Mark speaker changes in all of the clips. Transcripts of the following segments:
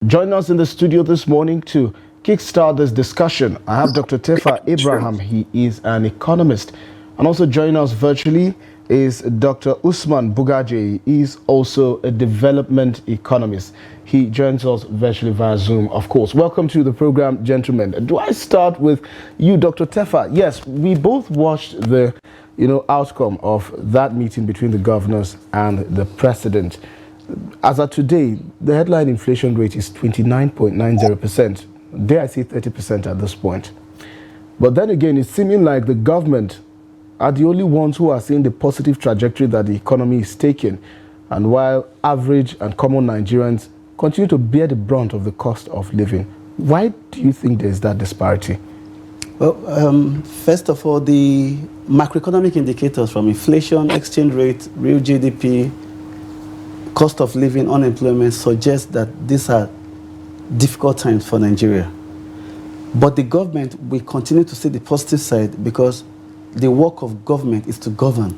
Speaker 1: Join us in the studio this morning to kickstart this discussion. I have Dr. Tefa Abraham. He is an economist. And also joining us virtually is Dr. Usman Bugaje. He is also a development economist. He joins us virtually via Zoom, of course. Welcome to the program, gentlemen. Do I start with you, Dr. Tefa? Yes, we both watched the outcome of that meeting between the governors and the president. As of today, the headline inflation rate is 29.90%. Dare I say 30% at this point. But then again, it's seeming like the government are the only ones who are seeing the positive trajectory that the economy is taking. And while average and common Nigerians continue to bear the brunt of the cost of living. Why do you think there's that disparity?
Speaker 2: Well, first of all, the macroeconomic indicators from inflation, exchange rate, real GDP, cost of living, unemployment suggest that these are difficult times for Nigeria. But the government will continue to see the positive side because the work of government is to govern,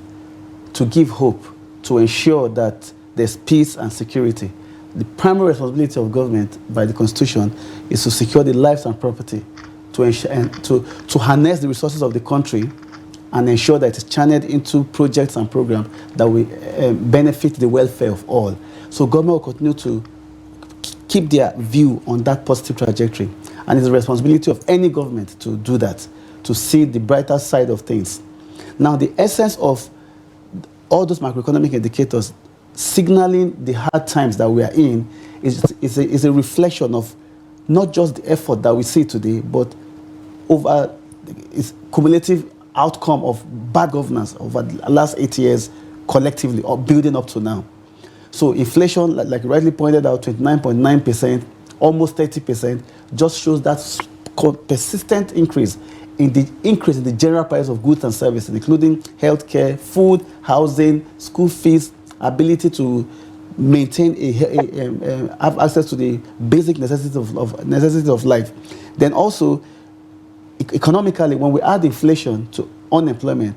Speaker 2: to give hope, to ensure that there's peace and security. The primary responsibility of government by the Constitution is to secure the lives and property, to ensure and to harness the resources of the country and ensure that it's channeled into projects and programs that will benefit the welfare of all. So government will continue to keep their view on that positive trajectory. And it's the responsibility of any government to do that, to see the brighter side of things. Now, the essence of all those macroeconomic indicators signaling the hard times that we are in is a reflection of not just the effort that we see today, but over its cumulative outcome of bad governance over the last 8 years collectively or building up to now. So inflation, like you rightly pointed out, 29.9%, almost 30%, just shows that persistent increase in the general price of goods and services, including healthcare, food, housing, school fees, ability to maintain have access to the basic necessities of life. Then also, economically, when we add inflation to unemployment,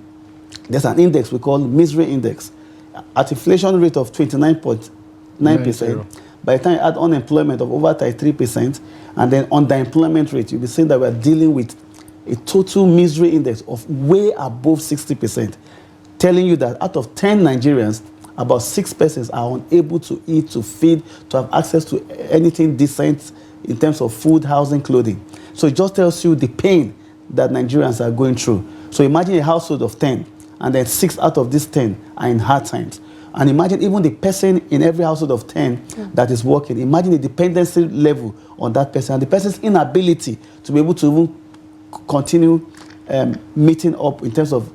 Speaker 2: there's an index we call misery index. At inflation rate of 29.9%, by the time you add unemployment of over 33%, and then underemployment rate, you'll be seeing that we're dealing with a total misery index of way above 60%, telling you that out of 10 Nigerians, about 6 persons are unable to eat, to feed, to have access to anything decent in terms of food, housing, clothing. So it just tells you the pain that Nigerians are going through. So imagine a household of 10, and then 6 out of these 10 are in hard times. And imagine even the person in every household of 10 that is working. Imagine the dependency level on that person and the person's inability to be able to even continue meeting up in terms of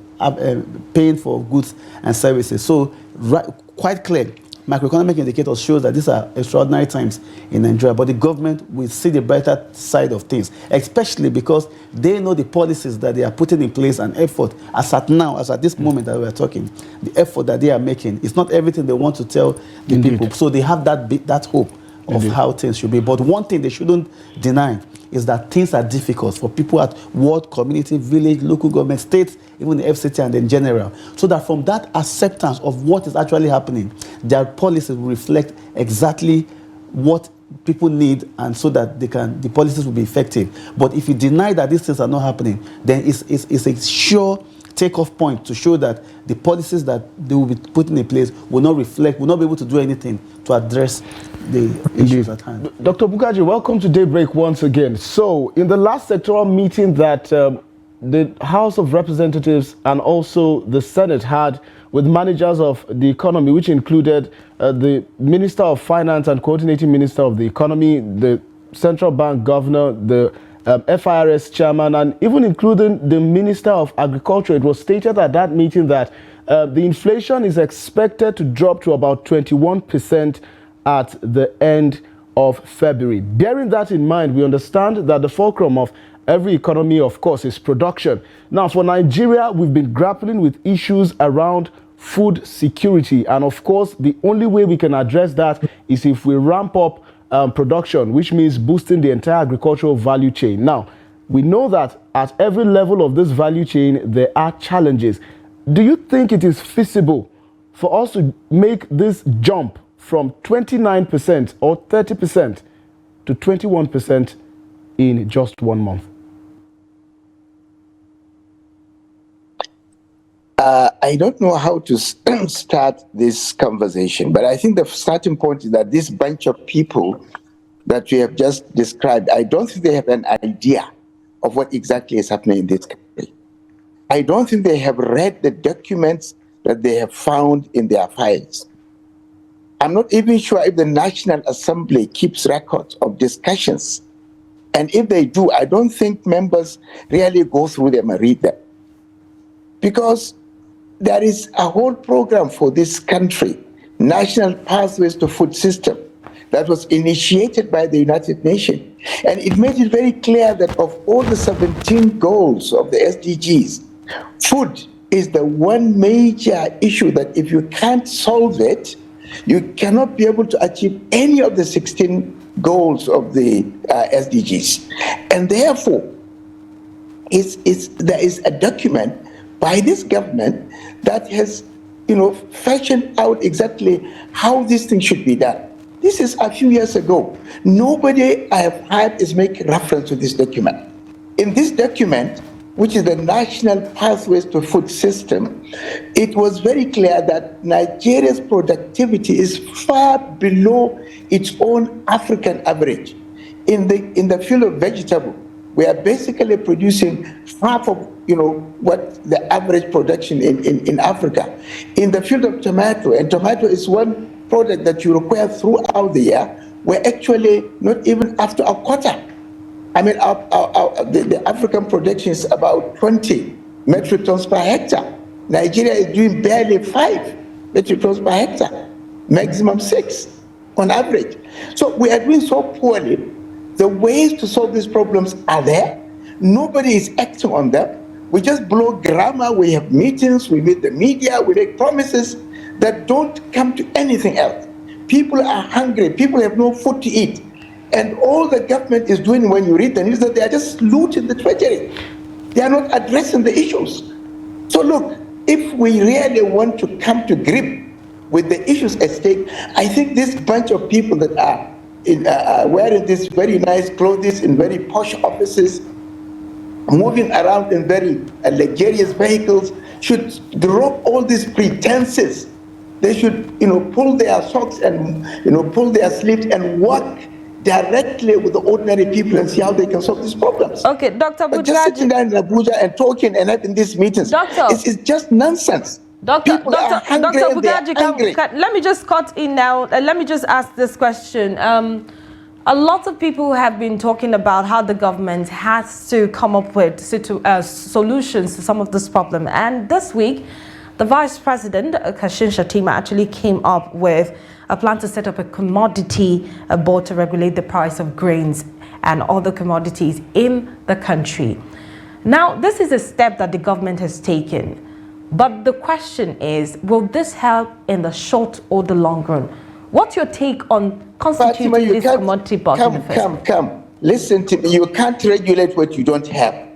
Speaker 2: paying for goods and services. So quite clear, macroeconomic indicators show that these are extraordinary times in Nigeria, but the government will see the brighter side of things, especially because they know the policies that they are putting in place and effort as at this moment that we are talking, the effort that they are making. It's not everything they want to tell the people. So they have that hope of how things should be. But one thing they shouldn't deny is that things are difficult for people at ward, community, village, local government, states, even the FCT and in general. So that from that acceptance of what is actually happening, their policies will reflect exactly what people need, and so that the policies will be effective. But if you deny that these things are not happening, then it's a sure takeoff point to show that the policies that they will be putting in place will not be able to do anything to address the issues at hand.
Speaker 1: Dr. Bugaji, welcome to Daybreak once again. So, in the last sectoral meeting that the House of Representatives and also the Senate had with managers of the economy, which included the Minister of Finance and Coordinating Minister of the Economy, the Central Bank Governor, the FIRS chairman, and even including the Minister of Agriculture, it was stated at that meeting that the inflation is expected to drop to about 21% at the end of February. Bearing that in mind, we understand that the fulcrum of every economy, of course, is production. Now, for Nigeria, we've been grappling with issues around food security. And of course, the only way we can address that is if we ramp up production, which means boosting the entire agricultural value chain. Now, we know that at every level of this value chain, there are challenges. Do you think it is feasible for us to make this jump from 29% or 30% to 21% in just 1 month?
Speaker 3: I don't know how to start this conversation, but I think the starting point is that this bunch of people that we have just described, I don't think they have an idea of what exactly is happening in this country. I don't think they have read the documents that they have found in their files. I'm not even sure if the National Assembly keeps records of discussions. And if they do, I don't think members really go through them and read them. Because there is a whole program for this country, National Pathways to Food System, that was initiated by the United Nations. And it made it very clear that of all the 17 goals of the SDGs, food is the one major issue that if you can't solve it, you cannot be able to achieve any of the 16 goals of the SDGs. And therefore, there is a document by this government that has, fashioned out exactly how this thing should be done. This is a few years ago. Nobody I have heard is making reference to this document. In this document, which is the National Pathways to Food System, it was very clear that Nigeria's productivity is far below its own African average. In the field of vegetable, we are basically producing half of what the average production in Africa. In the field of tomato, and tomato is one product that you require throughout the year, we're actually not even after a quarter. I mean, the African production is about 20 metric tons per hectare. Nigeria is doing barely 5 metric tons per hectare, maximum 6 on average. So we are doing so poorly. The ways to solve these problems are there. Nobody is acting on them. We just blow grammar, we have meetings, we meet the media, we make promises that don't come to anything else. People are hungry, people have no food to eat. And all the government is doing when you read the news that they are just looting the treasury. They are not addressing the issues. So look, if we really want to come to grip with the issues at stake, I think this bunch of people that are wearing these very nice clothes in very posh offices, moving around in very luxurious vehicles, should drop all these pretenses. They should, pull their socks and, pull their sleeves and work directly with the ordinary people and see how they can solve these problems.
Speaker 4: Okay, Dr. Bujaji.
Speaker 3: Just sitting down in Abuja and talking and having these meetings, it's just nonsense. People are hungry and they are angry.
Speaker 4: Let me just cut in now. Let me just ask this question. A lot of people have been talking about how the government has to come up with solutions to some of this problem. And this week, the Vice President, Kashim Shettima, actually came up with a plan to set up a commodity board to regulate the price of grains and other commodities in the country. Now, this is a step that the government has taken. But the question is, will this help in the short or the long run? What's your take on constituting
Speaker 3: Fatima,
Speaker 4: this commodity board in the first place?
Speaker 3: Come. Listen to me. You can't regulate what you don't have.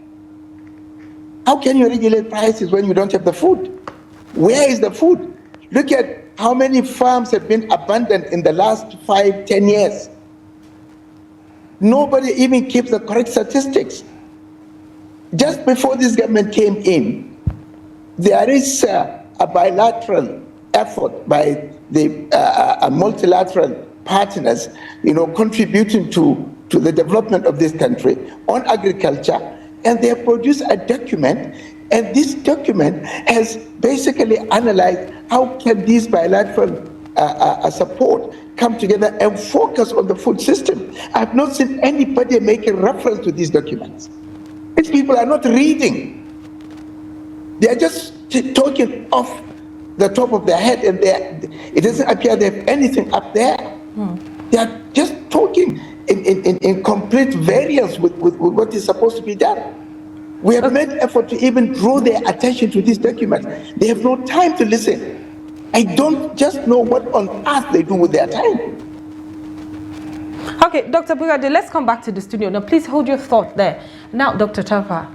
Speaker 3: How can you regulate prices when you don't have the food? Where is the food? Look at how many farms have been abandoned in the last 5-10 years. Nobody even keeps the correct statistics. Just before this government came in, there is a bilateral effort by the multilateral partners, contributing to the development of this country on agriculture, and they have produced a document, and this document has basically analyzed how can these bilateral support come together and focus on the food system. I've not seen anybody making reference to these documents. These people are not reading. They are just talking off the top of their head, and it doesn't appear they have anything up there. They are just talking in complete variance with what is supposed to be done. We have made effort to even draw their attention to these documents. They have no time to listen. I don't just know what on earth they do with their time.
Speaker 4: Okay, Dr. Bujaji, let's come back to the studio. Now, please hold your thought there. Now, Dr. Tafa,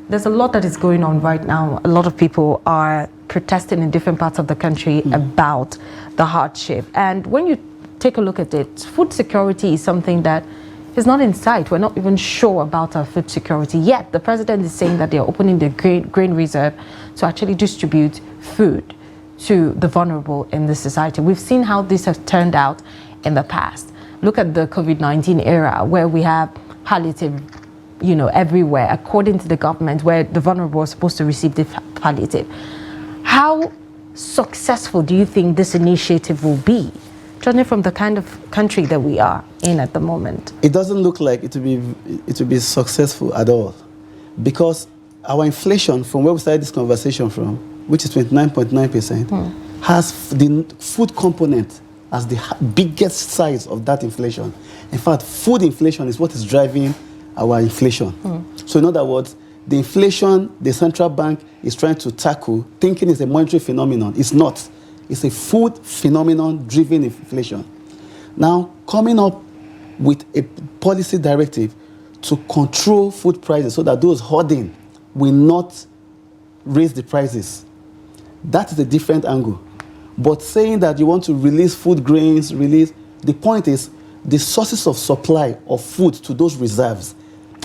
Speaker 4: there's a lot that is going on right now. A lot of people are protesting in different parts of the country about the hardship. And when you take a look at it, food security is something that is not in sight. We're not even sure about our food security yet. The president is saying that they're opening the grain reserve to actually distribute food to the vulnerable in the society. We've seen how this has turned out in the past. Look at the COVID-19 era, where we have palliative, everywhere, according to the government, where the vulnerable are supposed to receive the palliative. How successful do you think this initiative will be, judging from the kind of country that we are in at the moment?
Speaker 2: It doesn't look like it will be successful at all, because our inflation, from where we started this conversation from, which is 29.9%, has the food component as the biggest size of that inflation. In fact, food inflation is what is driving our inflation. So in other words, the inflation the central bank is trying to tackle, thinking it's a monetary phenomenon. It's not. It's a food phenomenon driven inflation. Now, coming up with a policy directive to control food prices so that those hoarding will not raise the prices, that is a different angle. But saying that you want to release food grains, the point is the sources of supply of food to those reserves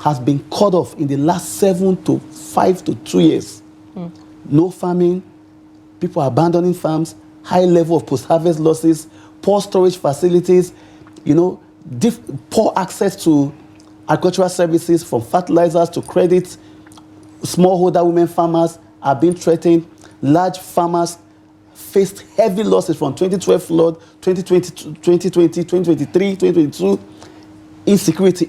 Speaker 2: has been cut off in the last 7 to 5 to 2 years. No farming, people are abandoning farms, high level of post-harvest losses, poor storage facilities, poor access to agricultural services, from fertilizers to credit. Smallholder women farmers are being threatened. Large farmers faced heavy losses from 2012 flood, 2020, 2023, 2022. Insecurity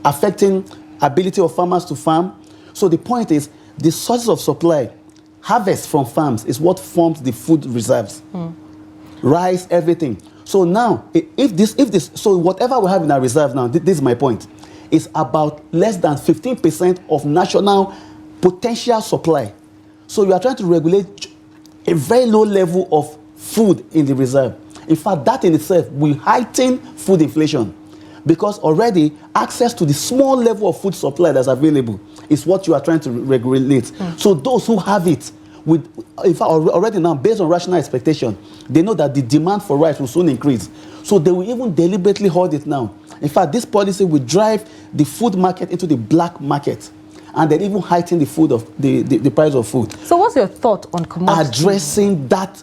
Speaker 2: affecting ability of farmers to farm. So the point is, the sources of supply, harvest from farms, is what forms the food reserves. Rice, everything. So now, so whatever we have in our reserve now, this is my point, is about less than 15% of national potential supply. So you are trying to regulate a very low level of food in the reserve. In fact, that in itself will heighten food inflation, because already access to the small level of food supply that's available is what you are trying to regulate. So those who have it, in fact, already now, based on rational expectation, they know that the demand for rice will soon increase. So they will even deliberately hoard it now. In fact, this policy will drive the food market into the black market, and then even heighten the price of food.
Speaker 4: So what's your thought on commodities?
Speaker 2: Addressing that,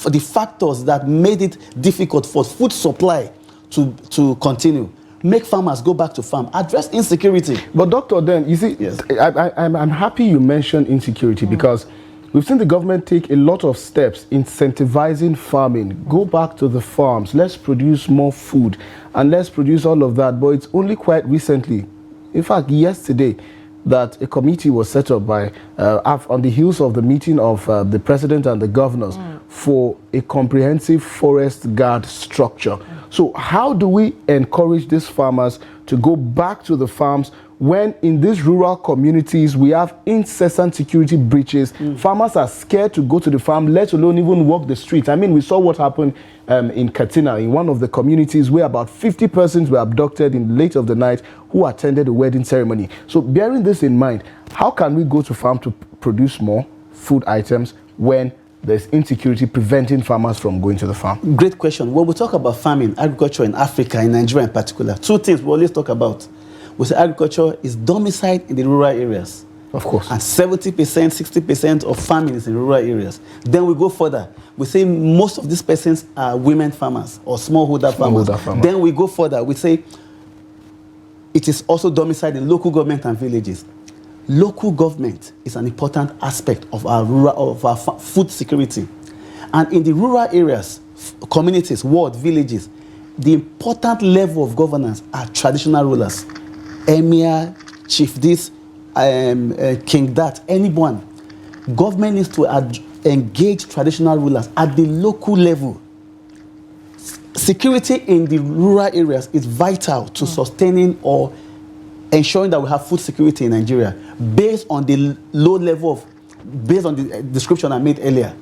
Speaker 2: the factors that made it difficult for food supply to continue. Make farmers go back to farm. Address insecurity.
Speaker 1: But Doctor, then, you see, yes. I'm happy you mentioned insecurity, because we've seen the government take a lot of steps incentivizing farming. Go back to the farms. Let's produce more food, and let's produce all of that. But it's only quite recently, in fact, yesterday, that a committee was set up by, on the heels of the meeting of the president and the governors for a comprehensive forest guard structure. So how do we encourage these farmers to go back to the farms when in these rural communities we have incessant security breaches? Farmers are scared to go to the farm, let alone even walk the streets. I mean, we saw what happened in Katsina, in one of the communities where about 50 persons were abducted in late of the night who attended a wedding ceremony. So bearing this in mind, how can we go to farm to produce more food items when there's insecurity preventing farmers from going to the farm?
Speaker 2: Great question. When we talk about farming, agriculture in Africa, in Nigeria in particular, two things we always talk about. We say agriculture is domiciled in the rural areas.
Speaker 1: Of course.
Speaker 2: And 70%, 60% of farming is in rural areas. Then we go further. We say most of these persons are women farmers or smallholder farmers. Then we go further. We say it is also domiciled in local government and villages. Local government is an important aspect of our food security. And in the rural areas, communities, ward, villages, the important level of governance are traditional rulers. Emir, chief this, king that, anyone. Government needs to engage traditional rulers at the local level. Security in the rural areas is vital to sustaining or ensuring that we have food security in Nigeria, based on the low level of, based on the description I made earlier.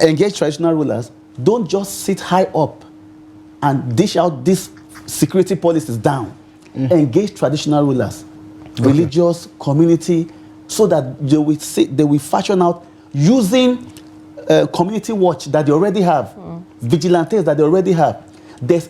Speaker 2: Engage traditional rulers. Don't just sit high up and dish out these security policies down. Engage traditional rulers, religious, community, so that they will fashion out using community watch that they already have, vigilantes that they already have. There's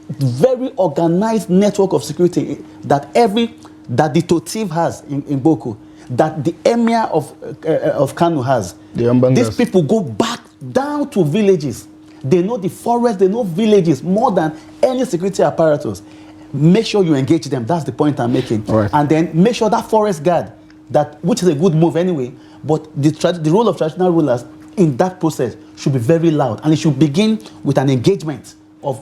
Speaker 2: very organized network of security that the Totiv has in Boko, that the Emir of Kano has. These people go back down to villages. They know the forest, they know villages more than any security apparatus. Make sure you engage them. That's the point I'm making.
Speaker 1: Right.
Speaker 2: And then make sure that forest guard, which is a good move anyway, but the role of traditional rulers in that process should be very loud, and it should begin with an engagement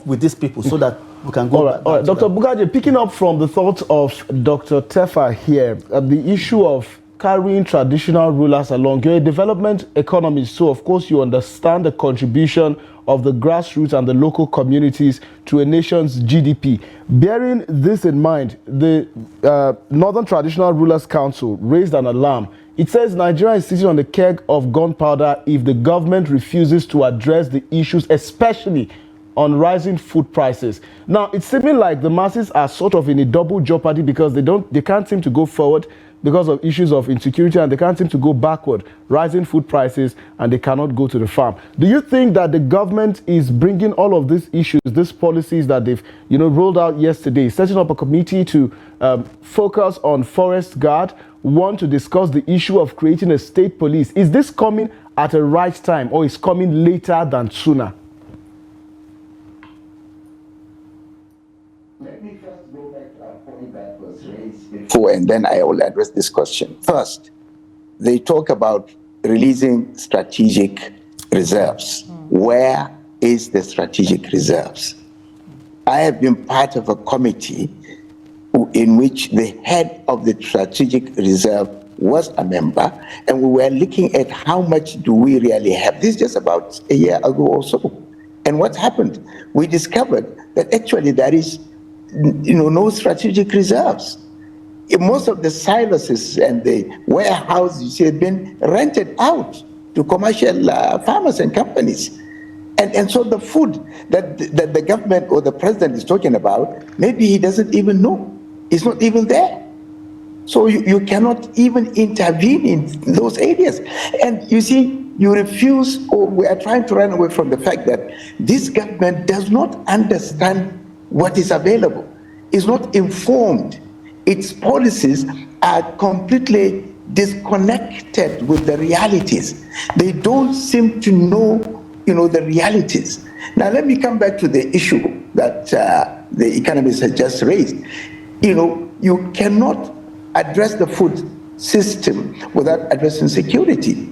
Speaker 2: with these people so that we can go.
Speaker 1: All right. Dr. Bugaje, picking up from the thoughts of Dr. Tefa here, the issue of carrying traditional rulers along. You're a development economist, so of course you understand the contribution of the grassroots and the local communities to a nation's GDP. Bearing this in mind, the Northern Traditional Rulers Council raised an alarm. It says Nigeria is sitting on the keg of gunpowder if the government refuses to address the issues, especially on rising food prices. Now, it's seeming like the masses are sort of in a double jeopardy because they can't seem to go forward because of issues of insecurity, and they can't seem to go backward, rising food prices, and they cannot go to the farm. Do you think that the government is bringing all of these issues, these policies that they've rolled out yesterday, setting up a committee to focus on forest guard, want to discuss the issue of creating a state police? Is this coming at a right time, or is coming later than sooner?
Speaker 3: Let me first go back to a point that was raised before, and then I will address this question. First, they talk about releasing strategic reserves. Where is the strategic reserves? I have been part of a committee in which the head of the strategic reserve was a member, and we were looking at how much do we really have. This is just about a year ago or so. And what happened? We discovered that actually there is no strategic reserves. Most of the silos and the warehouses have been rented out to commercial farmers and companies. And so the food that the government or the president is talking about, maybe he doesn't even know. It's not even there. So you cannot even intervene in those areas. And you see, you refuse, or we are trying to run away from the fact that this government does not understand what is available, is not informed. Its policies are completely disconnected with the realities. They don't seem to know, the realities. Now, let me come back to the issue that the economist has just raised. You cannot address the food system without addressing security.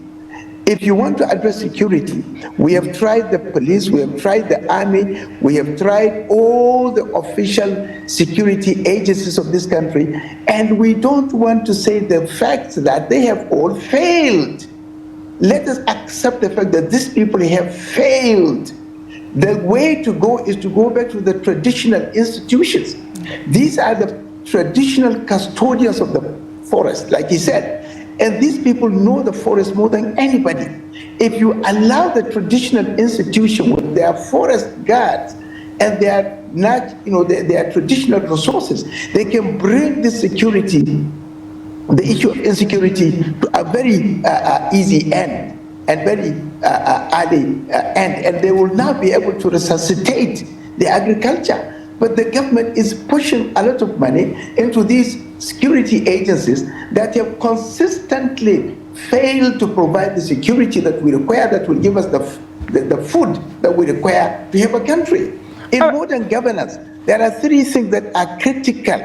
Speaker 3: If you want to address security, we have tried the police, we have tried the army, we have tried all the official security agencies of this country, and we don't want to say the fact that they have all failed. Let us accept the fact that these people have failed. The way to go is to go back to the traditional institutions. These are the traditional custodians of the forest, like he said. And these people know the forest more than anybody. If you allow the traditional institution with their forest guards and their traditional resources, they can bring the security, the issue of insecurity, to a very easy end and very early end, and they will now be able to resuscitate the agriculture. But the government is pushing a lot of money into these security agencies that have consistently failed to provide the security that we require, that will give us the food that we require to have a country. In modern governance, there are three things that are critical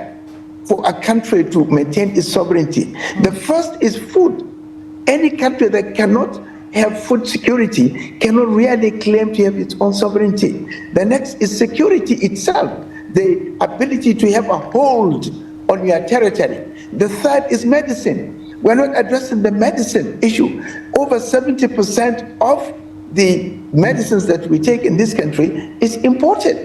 Speaker 3: for a country to maintain its sovereignty. The first is food. Any country that cannot have food security cannot really claim to have its own sovereignty. The next is security itself, the ability to have a hold on your territory. The third is medicine. We're not addressing the medicine issue. Over 70% of the medicines that we take in this country is imported,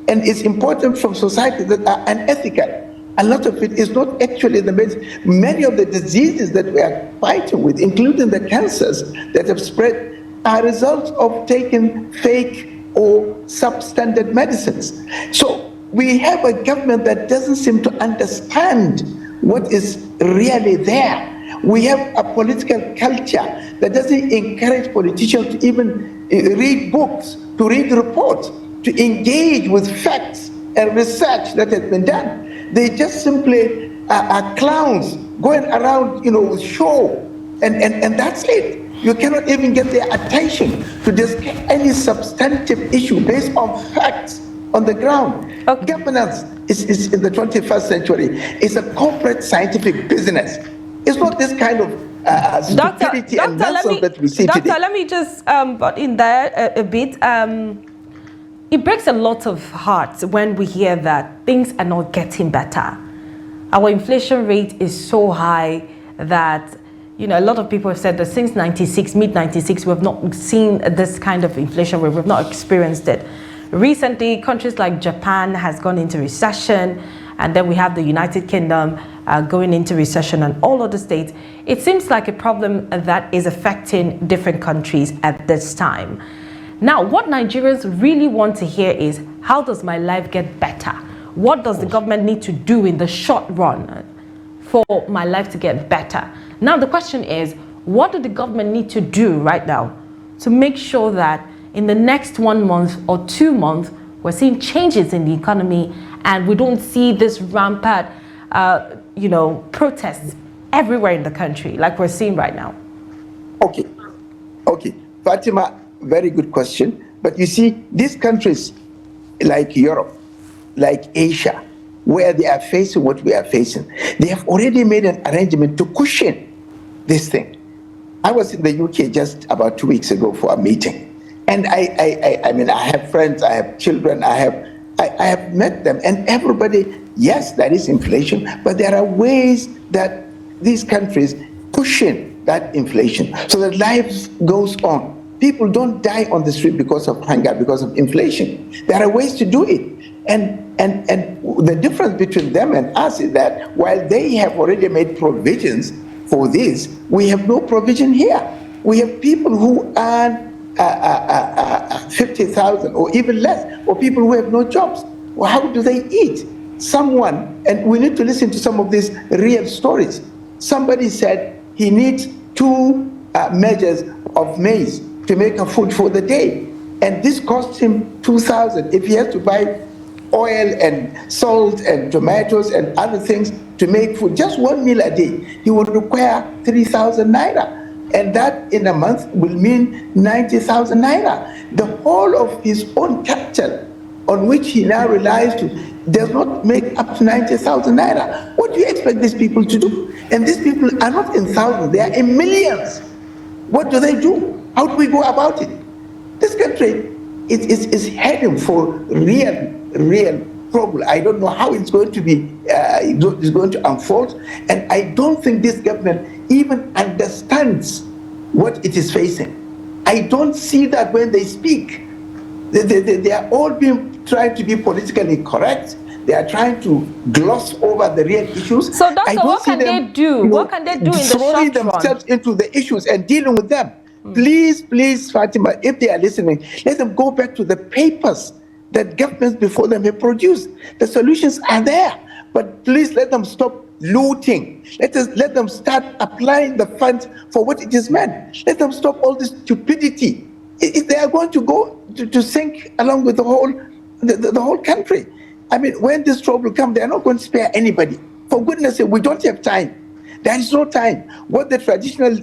Speaker 3: and it's imported from societies that are unethical. A lot of it is not actually the medicine. Many of the diseases that we are fighting with, including the cancers that have spread, are results of taking fake or substandard medicines. So we have a government that doesn't seem to understand what is really there. We have a political culture that doesn't encourage politicians to even read books, to read reports, to engage with facts and research that has been done. They just simply are clowns going around, with show, and that's it. You cannot even get their attention to discuss any substantive issue based on facts on the ground.
Speaker 4: Okay.
Speaker 3: Governance is in the 21st century. It's a corporate scientific business. It's not this kind of stupidity and nonsense that we see today.
Speaker 4: Doctor, let me just butt in there a bit. It breaks a lot of hearts when we hear that things are not getting better. Our inflation rate is so high that, a lot of people have said that since mid-96, we've not seen this kind of inflation rate. We've not experienced it. Recently, countries like Japan has gone into recession, and then we have the United Kingdom going into recession, and all other states. It seems like a problem that is affecting different countries at this time. Now, what Nigerians really want to hear is, how does my life get better? What does the government need to do in the short run for my life to get better? Now, the question is, what do the government need to do right now to make sure that in the next 1 month or 2 months, we're seeing changes in the economy and we don't see this rampant, protests everywhere in the country like we're seeing right now?
Speaker 3: Okay. Fatima, very good question. But you see, these countries like Europe, like Asia, where they are facing what we are facing, they have already made an arrangement to cushion this thing. I was in the UK just about 2 weeks ago for a meeting. And I have friends, I have children, I have met them, and everybody, yes, there is inflation, but there are ways that these countries cushion that inflation so that life goes on. People don't die on the street because of hunger, because of inflation. There are ways to do it. And the difference between them and us is that while they have already made provisions for this, we have no provision here. We have people who earn 50,000 or even less, or people who have no jobs. Well, how do they eat? And we need to listen to some of these real stories. Somebody said he needs 2 measures of maize to make a food for the day, and this cost him 2,000. If he has to buy oil and salt and tomatoes and other things to make food, just 1 meal a day, he would require 3,000 naira. And that in a month will mean 90,000 naira. The whole of his own capital on which he now relies to does not make up to 90,000 naira. What do you expect these people to do? And these people are not in thousands, they are in millions. What do they do? How do we go about it? This country is heading for real problem. I don't know how it's going to be, it's going to unfold, and I don't think this government even understands what it is facing. I don't see that when they speak. They are all trying to be politically correct. They are trying to gloss over the real issues.
Speaker 4: So, Doctor, what can they do? What can they do in the short run?
Speaker 3: Throwing themselves into the issues and dealing with them. Please, Fatima, if they are listening, let them go back to the papers that governments before them have produced. The solutions are there, but please let them stop looting. Let them start applying the funds for what it is meant. Let them stop all this stupidity. They are going to go to sink along with the whole country. I mean, when this trouble comes, they are not going to spare anybody. For goodness sake, we don't have time. There is no time. What the traditional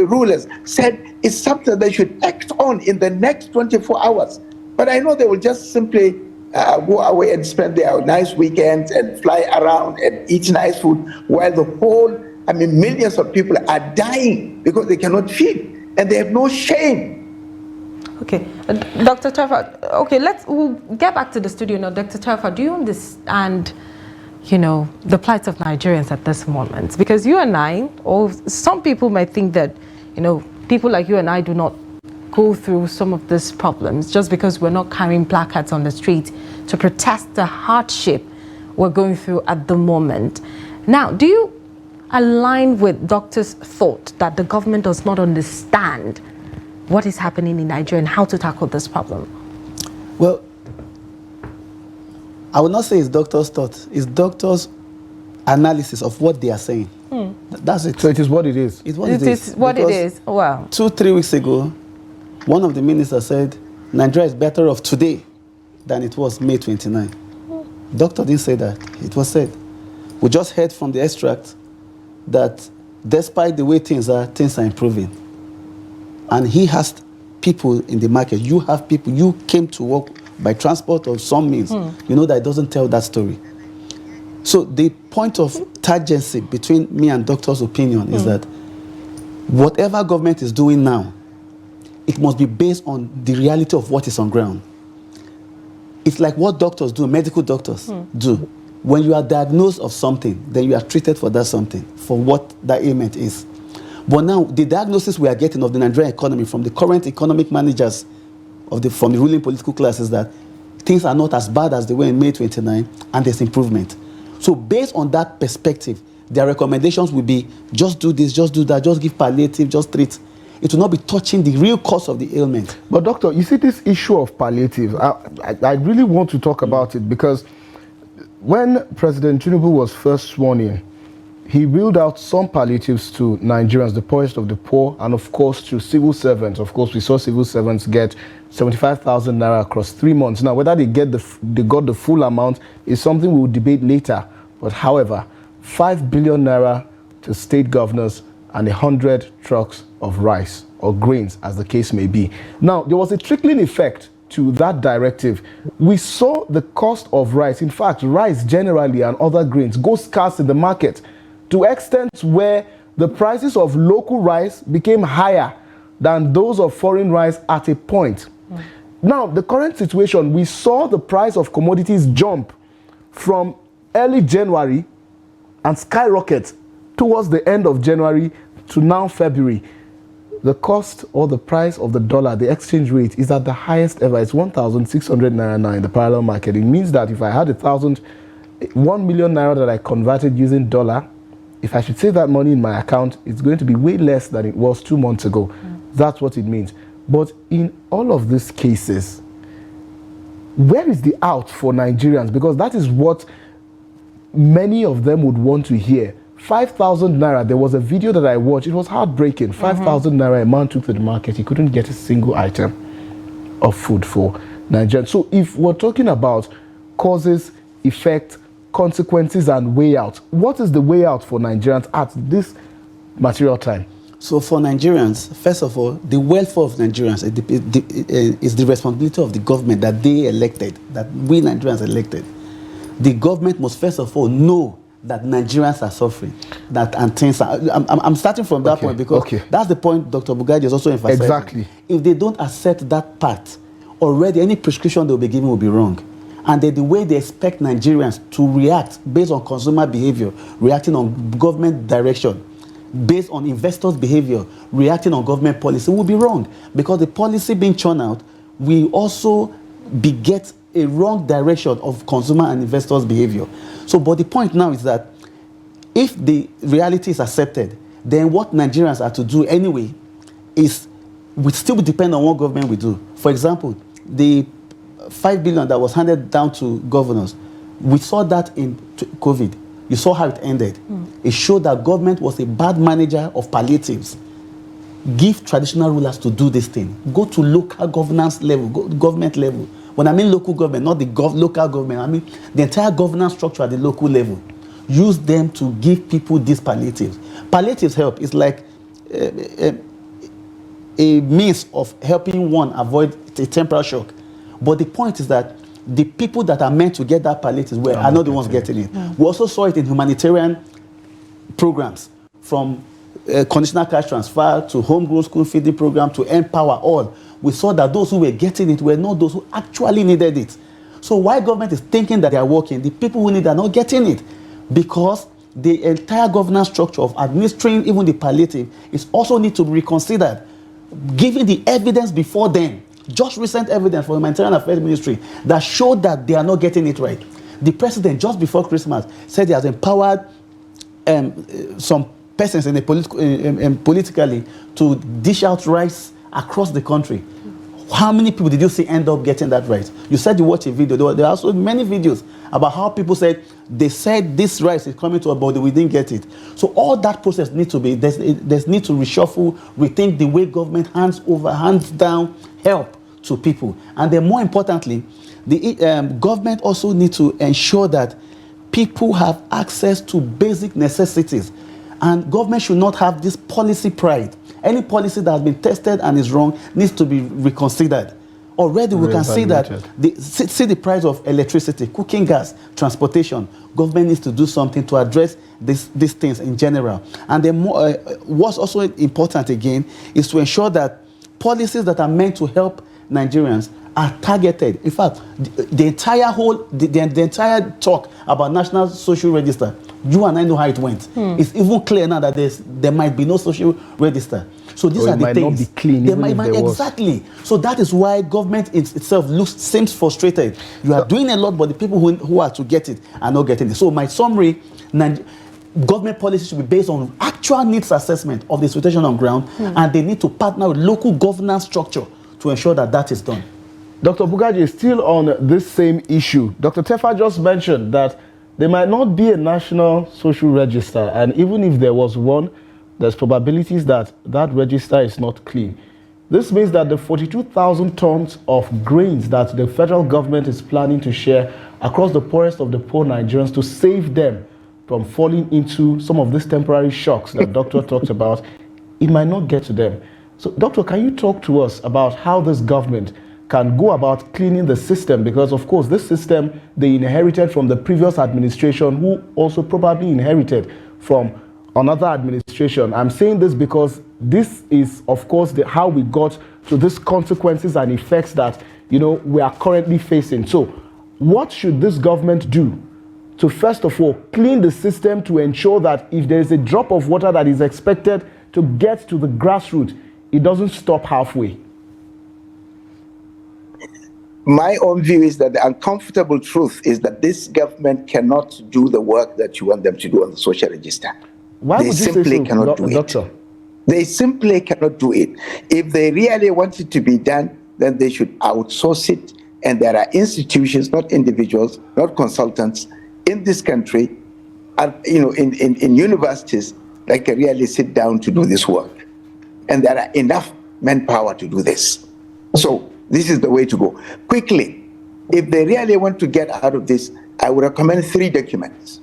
Speaker 3: rulers said is something they should act on in the next 24 hours. But I know they will just simply go away and spend their nice weekends and fly around and eat nice food, while millions of people are dying because they cannot feed, and they have no shame.
Speaker 4: Okay, Dr. Tafa, okay, we'll get back to the studio now. Dr. Tafa, do you understand, the plight of Nigerians at this moment? Because you and I, or some people might think that, people like you and I do not go through some of these problems just because we're not carrying placards on the street to protest the hardship we're going through at the moment. Now, do you align with Doctor's thought that the government does not understand what is happening in Nigeria and how to tackle this problem?
Speaker 2: Well, I would not say it's Doctor's thought. It's Doctor's analysis of what they are saying. That's it.
Speaker 1: So it is what it is.
Speaker 2: It's what it is.
Speaker 4: It's what it is. Wow.
Speaker 2: 2-3 weeks ago, one of the ministers said Nigeria is better off today than it was May 29. Doctor didn't say that. It was said. We just heard from the extract that despite the way things are improving. And he has people in the market. You have people. You came to work by transport or some means. You know that it doesn't tell that story. So the point of tangency between me and doctor's opinion is that whatever government is doing now, it must be based on the reality of what is on ground. It's like what doctors do, medical doctors do. When you are diagnosed of something, then you are treated for that something, for what that ailment is. But now, the diagnosis we are getting of the Nigerian economy from the current economic managers from the ruling political class is that things are not as bad as they were in May 29, and there's improvement. So based on that perspective, their recommendations will be, just do this, just do that, just give palliative, just treat. It will not be touching the real cause of the ailment.
Speaker 1: But doctor, you see this issue of palliative, I really want to talk about it, because when President Tinubu was first sworn in, he wheeled out some palliatives to Nigerians, the poorest of the poor, and of course to civil servants. Of course, we saw civil servants get 75,000 naira across 3 months. Now, whether they got the full amount is something we will debate later. But however, 5 billion naira to state governors and 100 trucks of rice or grains, as the case may be. Now, there was a trickling effect to that directive. We saw the cost of rice, in fact, rice generally and other grains, go scarce in the market to extent where the prices of local rice became higher than those of foreign rice at a point. Now, the current situation, we saw the price of commodities jump from early January and skyrocket towards the end of January to now February. The cost or the price of the dollar, the exchange rate, is at the highest ever. It's 1,600 naira now in the parallel market. It means that if I had 1 million naira that I converted using dollar, if I should save that money in my account, it's going to be way less than it was 2 months ago. That's what it means. But in all of these cases, where is the out for Nigerians? Because that is what many of them would want to hear. 5,000 naira, there was a video that I watched, it was heartbreaking. 5,000 naira, a man took to the market, he couldn't get a single item of food for Nigerians. So if we're talking about causes, effect, consequences, and way out, what is the way out for Nigerians at this material time?
Speaker 2: So for Nigerians, first of all, the welfare of Nigerians is the responsibility of the government that they elected, that we Nigerians elected. The government must first of all know that Nigerians are suffering, and things are, I'm starting from that point because that's the point Dr. Bugadi is also emphasizing.
Speaker 1: Exactly.
Speaker 2: If they don't accept that part, already any prescription they'll be given will be wrong. And the way they expect Nigerians to react based on consumer behavior, reacting on government direction, based on investors' behavior, reacting on government policy will be wrong. Because the policy being churned out will also beget a wrong direction of consumer and investors' behavior. So, but the point now is that if the reality is accepted, then what Nigerians are to do anyway is, we still depend on what government will do. For example, the 5 billion that was handed down to governors, we saw that in COVID. You saw how it ended. It showed that government was a bad manager of palliatives. Give traditional rulers to do this thing. Go to local governance level, government level. When I mean local government, not the local government, I mean the entire governance structure at the local level. Use them to give people these palliatives. Palliatives help. It's like a means of helping one avoid a temporal shock. But the point is that the people that are meant to get that palliative are not the ones getting it. We also saw it in humanitarian programs, from conditional cash transfer to homegrown school feeding program to Empower All. We saw that those who were getting it were not those who actually needed it. So why government is thinking that they are working, the people who need are not getting it? Because the entire governance structure of administering even the palliative is also need to be reconsidered, giving the evidence before them. Just recent evidence from the Humanitarian Affairs Ministry that showed that they are not getting it right. The president, just before Christmas, said he has empowered some persons in politically to dish out rice across the country. How many people did you see end up getting that rice? You said you watched a video. There are also many videos about how people said they said this rice is coming to our body, we didn't get it. So all that process needs to be, there's need to reshuffle, rethink the way government hands down help to people. And then more importantly, the government also needs to ensure that people have access to basic necessities. And government should not have this policy pride. Any policy that has been tested and is wrong needs to be reconsidered. Already we can see that see the price of electricity, cooking gas, transportation. Government needs to do something to address these things in general. And then what's also important again is to ensure that policies that are meant to help Nigerians are targeted. In fact, the entire talk about National Social Register, you and I know how it went. It's even clear now that there might be no social register. So these are the things. It might not be clean, even if there was. Exactly. So that is why government itself seems frustrated. You are doing a lot, but the people who are to get it are not getting it. So my summary, government policy should be based on actual needs assessment of the situation on ground, and they need to partner with local governance structure to ensure that that is done.
Speaker 1: Dr. Bugaji is still on this same issue. Dr. Tefa just mentioned that there might not be a national social register, and even if there was one, there's probabilities that that register is not clean. This means that the 42,000 tons of grains that the federal government is planning to share across the poorest of the poor Nigerians to save them from falling into some of these temporary shocks that Doctor talked about, it might not get to them. So, Doctor, can you talk to us about how this government can go about cleaning the system? Because, of course, this system they inherited from the previous administration, who also probably inherited from another administration. I'm saying this because this is, of course, how we got to these consequences and effects that, we are currently facing. So what should this government do to, first of all, clean the system to ensure that if there is a drop of water that is expected to get to the grassroots, it doesn't stop halfway?
Speaker 3: My own view is that the uncomfortable truth is that this government cannot do the work that you want them to do on the social register.
Speaker 1: Why would you say so,
Speaker 3: cannot do
Speaker 1: Doctor?
Speaker 3: it. They simply cannot do it. If they really want it to be done, then they should outsource it. And there are institutions, not individuals, not consultants, in this country, in universities that can really sit down to do this work. And there are enough manpower to do this. So this is the way to go. Quickly, if they really want to get out of this, I would recommend 3 documents.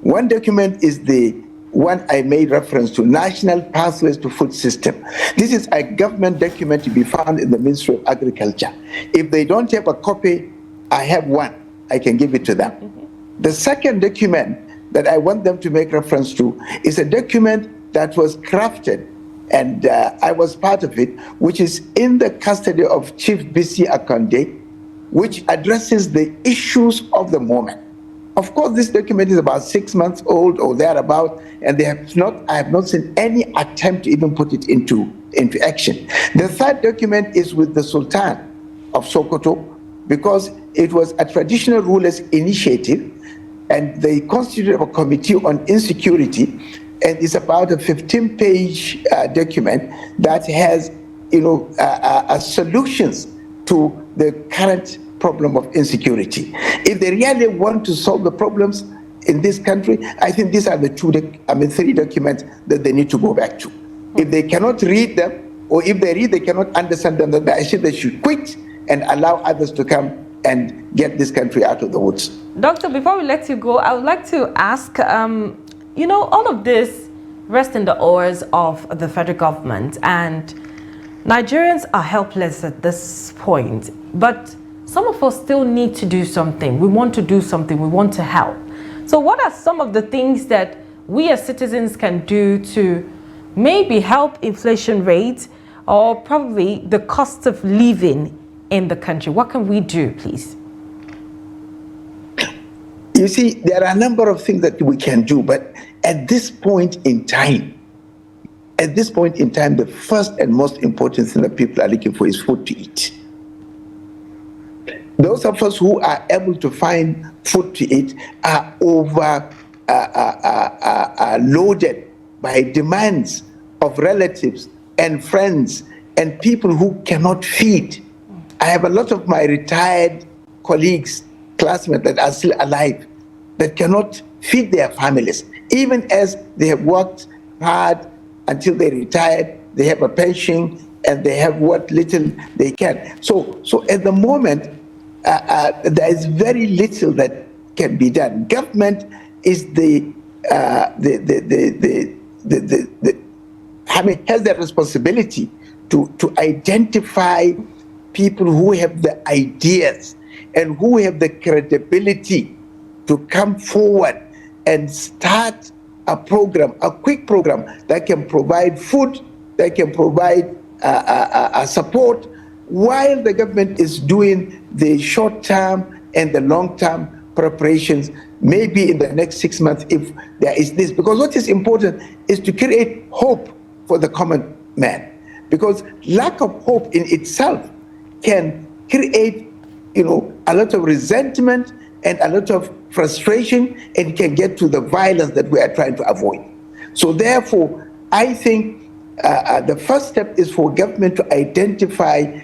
Speaker 3: One document is the one I made reference to, National Pathways to Food System. This is a government document to be found in the Ministry of Agriculture. If they don't have a copy, I have one. I can give it to them. The second document that I want them to make reference to is a document that was crafted, and I was part of it, which is in the custody of Chief Bisi Akande, which addresses the issues of the moment. Of course, this document is about 6 months old or thereabout, and I have not seen any attempt to even put it into action. The third document is with the Sultan of Sokoto, because it was a traditional rulers initiative, and they constituted a committee on insecurity, and it's about a 15-page document that has, solutions to the current problem of insecurity. If they really want to solve the problems in this country, I think these are the 3 documents that they need to go back to. If they cannot read them, or if they read, they cannot understand them, then I think they should quit and allow others to come and get this country out of the woods.
Speaker 4: Doctor, before we let you go, I would like to ask, all of this rests in the oars of the federal government, and Nigerians are helpless at this point. But some of us still need to do something. We want to do something. We want to help. So what are some of the things that we as citizens can do to maybe help inflation rates or probably the cost of living in the country? What can we do, please?
Speaker 3: You see, there are a number of things that we can do, but at this point in time, the first and most important thing that people are looking for is food to eat. Those of us who are able to find food to eat are loaded by demands of relatives and friends and people who cannot feed. I have a lot of my retired colleagues, classmates that are still alive, that cannot feed their families. Even as they have worked hard until they retired, they have a pension, and they have what little they can. So at the moment, there is very little that can be done. Government is has the responsibility to identify people who have the ideas and who have the credibility to come forward and start a program, a quick program that can provide food, that can provide support, while the government is doing the short-term and the long-term preparations, maybe in the next 6 months, if there is this. Because what is important is to create hope for the common man. Because lack of hope in itself can create, a lot of resentment and a lot of frustration, and can get to the violence that we are trying to avoid. So therefore, I think the first step is for government to identify,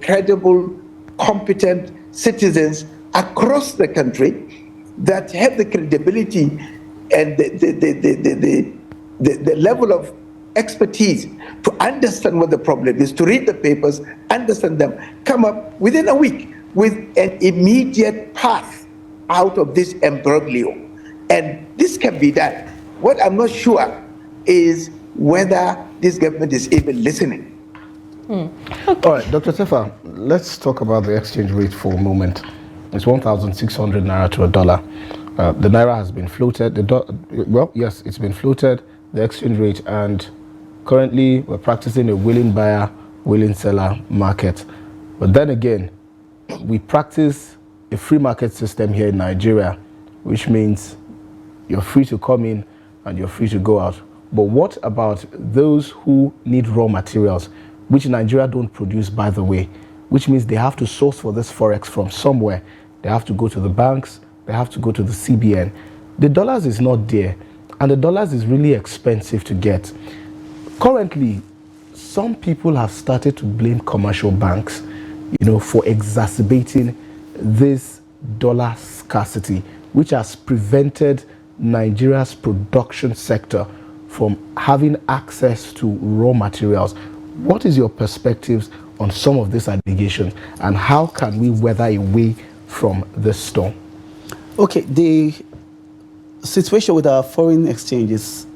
Speaker 3: credible, competent citizens across the country that have the credibility and the level of expertise to understand what the problem is, to read the papers, understand them, come up within a week with an immediate path out of this imbroglio. And this can be done. What I'm not sure is whether this government is even listening.
Speaker 1: All right, Dr. Tefa, let's talk about the exchange rate for a moment. It's 1,600 naira to a dollar. The naira has been floated. Yes, it's been floated, the exchange rate, and currently we're practicing a willing buyer, willing seller market. But then again, we practice a free market system here in Nigeria, which means you're free to come in and you're free to go out. But what about those who need raw materials, which Nigeria don't produce, by the way, which means they have to source for this forex from somewhere. They have to go to the banks, they have to go to the CBN. The dollars is not there, and the dollars is really expensive to get. Currently, some people have started to blame commercial banks, for exacerbating this dollar scarcity, which has prevented Nigeria's production sector from having access to raw materials. What is your perspectives on some of these allegations, and how can we weather away from this storm?
Speaker 2: Okay, the situation with our foreign exchange is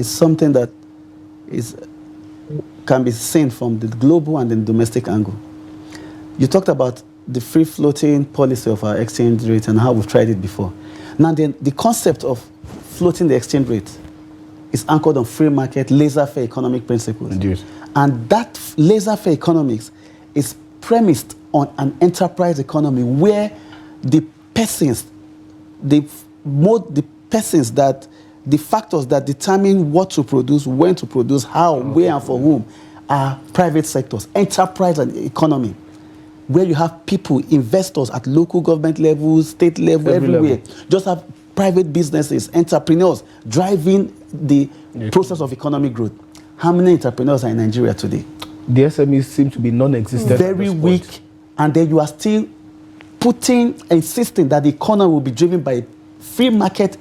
Speaker 2: something that can be seen from the global and the domestic angle. You talked about the free-floating policy of our exchange rate and how we've tried it before. Now, the concept of floating the exchange rate is anchored on free market, laissez-faire economic principles.
Speaker 1: Indeed.
Speaker 2: And that laissez-faire economics is premised on an enterprise economy where the persons, the factors that determine what to produce, when to produce, how, where, and for whom are private sectors, enterprise and economy, where you have people, investors at local government levels, state level, everywhere. Just have private businesses, entrepreneurs driving the process of economic growth. How many entrepreneurs are in Nigeria today?
Speaker 1: The SMEs seem to be non-existent.
Speaker 2: Very weak, and then you are still insisting that the economy will be driven by free market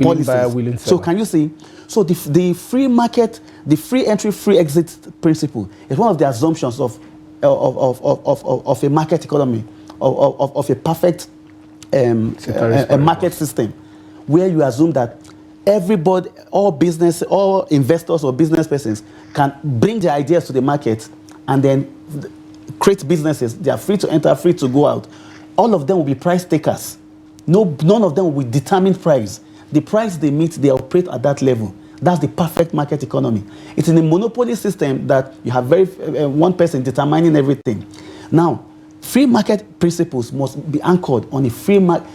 Speaker 2: policies. So can you see? So the free market, the free entry, free exit principle is one of the assumptions of a market economy, of a perfect a market system, where you assume that everybody, all business, all investors or business persons can bring their ideas to the market and then create businesses. They are free to enter, free to go out. All of them will be price takers. None of them will determine price. The price they meet, they operate at that level. That's the perfect market economy. It's in a monopoly system that you have one person determining everything. Now, free market principles must be anchored on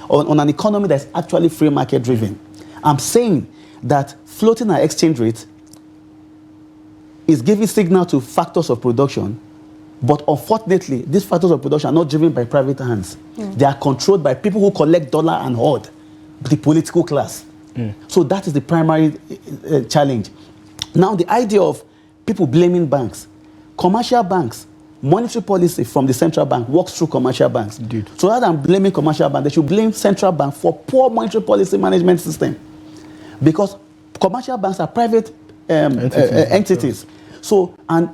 Speaker 2: on an economy that's actually free market driven. I'm saying that floating our exchange rate is giving signal to factors of production, but unfortunately, these factors of production are not driven by private hands. They are controlled by people who collect dollar and hoard, the political class. So that is the primary challenge. Now, the idea of people blaming banks, commercial banks, monetary policy from the central bank works through commercial banks.
Speaker 1: Indeed.
Speaker 2: So rather than blaming commercial banks, they should blame central bank for poor monetary policy management system, because commercial banks are private entities. So, and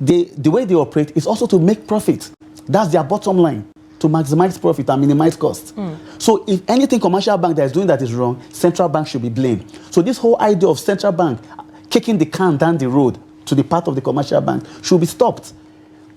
Speaker 2: the way they operate is also to make profit. That's their bottom line, to maximize profit and minimize costs. So if anything commercial bank that is doing that is wrong, central bank should be blamed. So this whole idea of central bank kicking the can down the road to the part of the commercial bank should be stopped.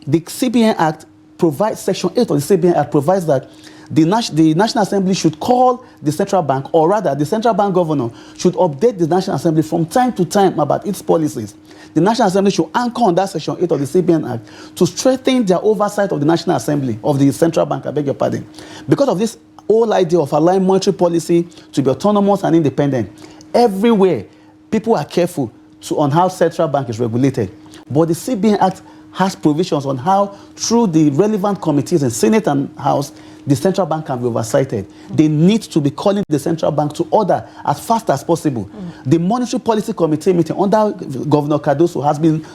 Speaker 2: The CBN Act provides, Section 8 of the CBN Act provides that the National Assembly should call the central bank, or rather the central bank governor should update the National Assembly from time to time about its policies. The National Assembly should anchor on that Section 8 of the CBN Act to strengthen their oversight of the National Assembly, of the central bank, I beg your pardon. Because of this whole idea of allowing monetary policy to be autonomous and independent, everywhere people are careful on how central bank is regulated. But the CBN Act has provisions on how, through the relevant committees in Senate and House, the central bank can be oversighted. They need to be calling the central bank to order as fast as possible. The Monetary Policy Committee meeting under Governor Cardoso has been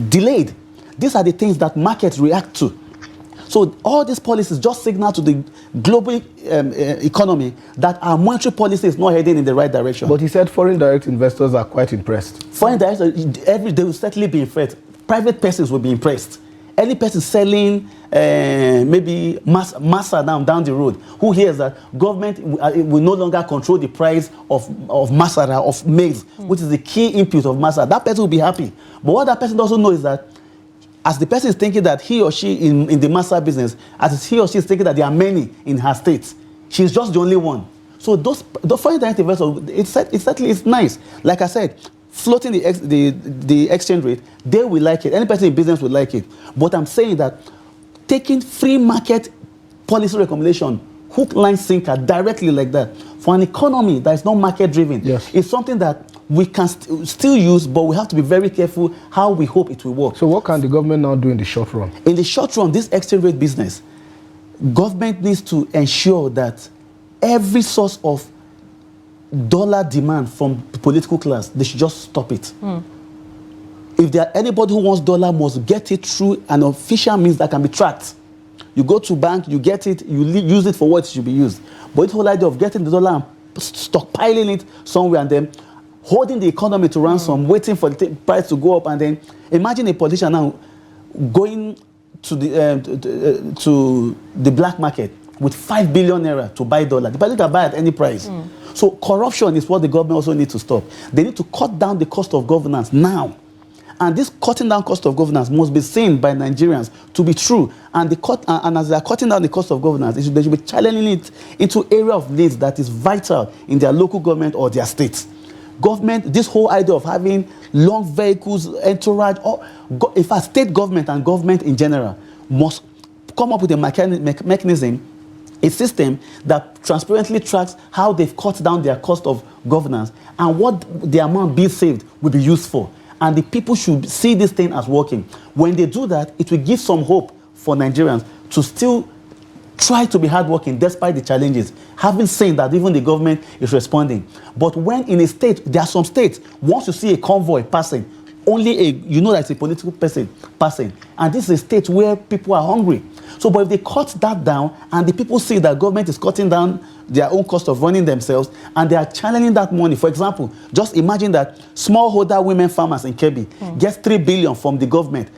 Speaker 2: delayed. These are the things that markets react to. So all these policies just signal to the global economy that our monetary policy is not heading in the right direction.
Speaker 1: But he said foreign direct investors are quite impressed.
Speaker 2: Foreign direct, they will certainly be impressed. Private persons will be impressed. Any person selling maybe masa down the road, who hears that government will no longer control the price of masara, of maize, which is the key input of masa, that person will be happy. But what that person also knows is that as the person is thinking that he or she in the masa business, as he or she is thinking that there are many in her state, she's just the only one. So the foreign direct investors, it's nice. Like I said, floating the exchange rate, they will like it. Any person in business will like it. But I'm saying that taking free market policy recommendation, hook, line, sinker, directly like that, for an economy that is not market driven,
Speaker 1: yes,
Speaker 2: is something that we can still use, but we have to be very careful how we hope it will work.
Speaker 1: So what can the government now do in the short run?
Speaker 2: In the short run, this exchange rate business, government needs to ensure that every source of dollar demand from the political class, they should just stop it. If there anybody who wants dollar must get it through an official means that can be tracked. You go to bank, you get it, you use it for what it should be used. But the whole idea of getting the dollar and stockpiling it somewhere and then holding the economy to ransom, waiting for the price to go up, and then imagine a politician now going to the black market with 5 billion naira to buy dollar. The person can buy at any price. So corruption is what the government also needs to stop. They need to cut down the cost of governance now. And this cutting down cost of governance must be seen by Nigerians to be true. And as they are cutting down the cost of governance, they should be channeling it into area of needs that is vital in their local government or their states. Government, this whole idea of having long vehicles, entourage, or in fact, state government and government in general must come up with a mechanism, a system that transparently tracks how they've cut down their cost of governance and what the amount being saved will be used for. And the people should see this thing as working. When they do that, it will give some hope for Nigerians to still try to be hardworking despite the challenges, having seen that even the government is responding. But when in a state, there are some states, once you see a convoy passing, you know that it's a political person passing. And this is a state where people are hungry. So, but if they cut that down and the people see that government is cutting down their own cost of running themselves and they are channeling that money. For example, just imagine that smallholder women farmers in Kebbi gets 3 billion from the government,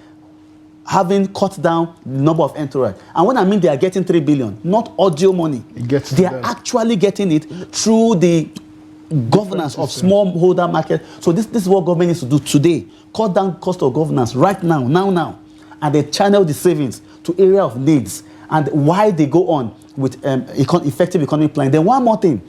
Speaker 2: having cut down the number of entourage. And when I mean they are getting 3 billion, not audio money, they are actually getting it through the governance of smallholder market. So this is what government needs to do today. Cut down cost of governance right now. And they channel the savings to area of needs. And why they go on with effective economic planning. Then one more thing.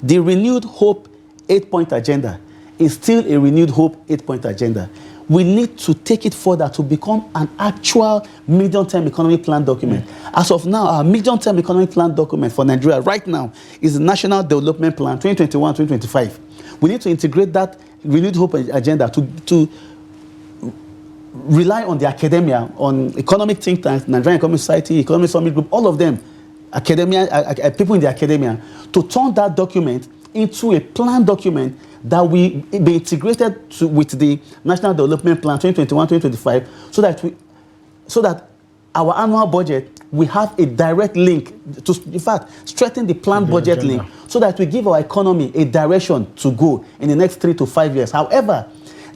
Speaker 2: The renewed hope 8-point agenda is still a renewed hope 8-point agenda. We need to take it further to become an actual medium-term economic plan document. As of now, our medium-term economic plan document for Nigeria right now is the National Development Plan 2021-2025. We need to integrate that renewed hope agenda to rely on the academia, on economic think tanks, Nigerian Economic Society, Economic Summit Group, all of them, academia, people in the academia, to turn that document into a plan document that will be integrated with the National Development Plan 2021-2025 so that our annual budget will have a direct link to, in fact, strengthen the planned budget link so that we give our economy a direction to go in the next 3 to 5 years. However,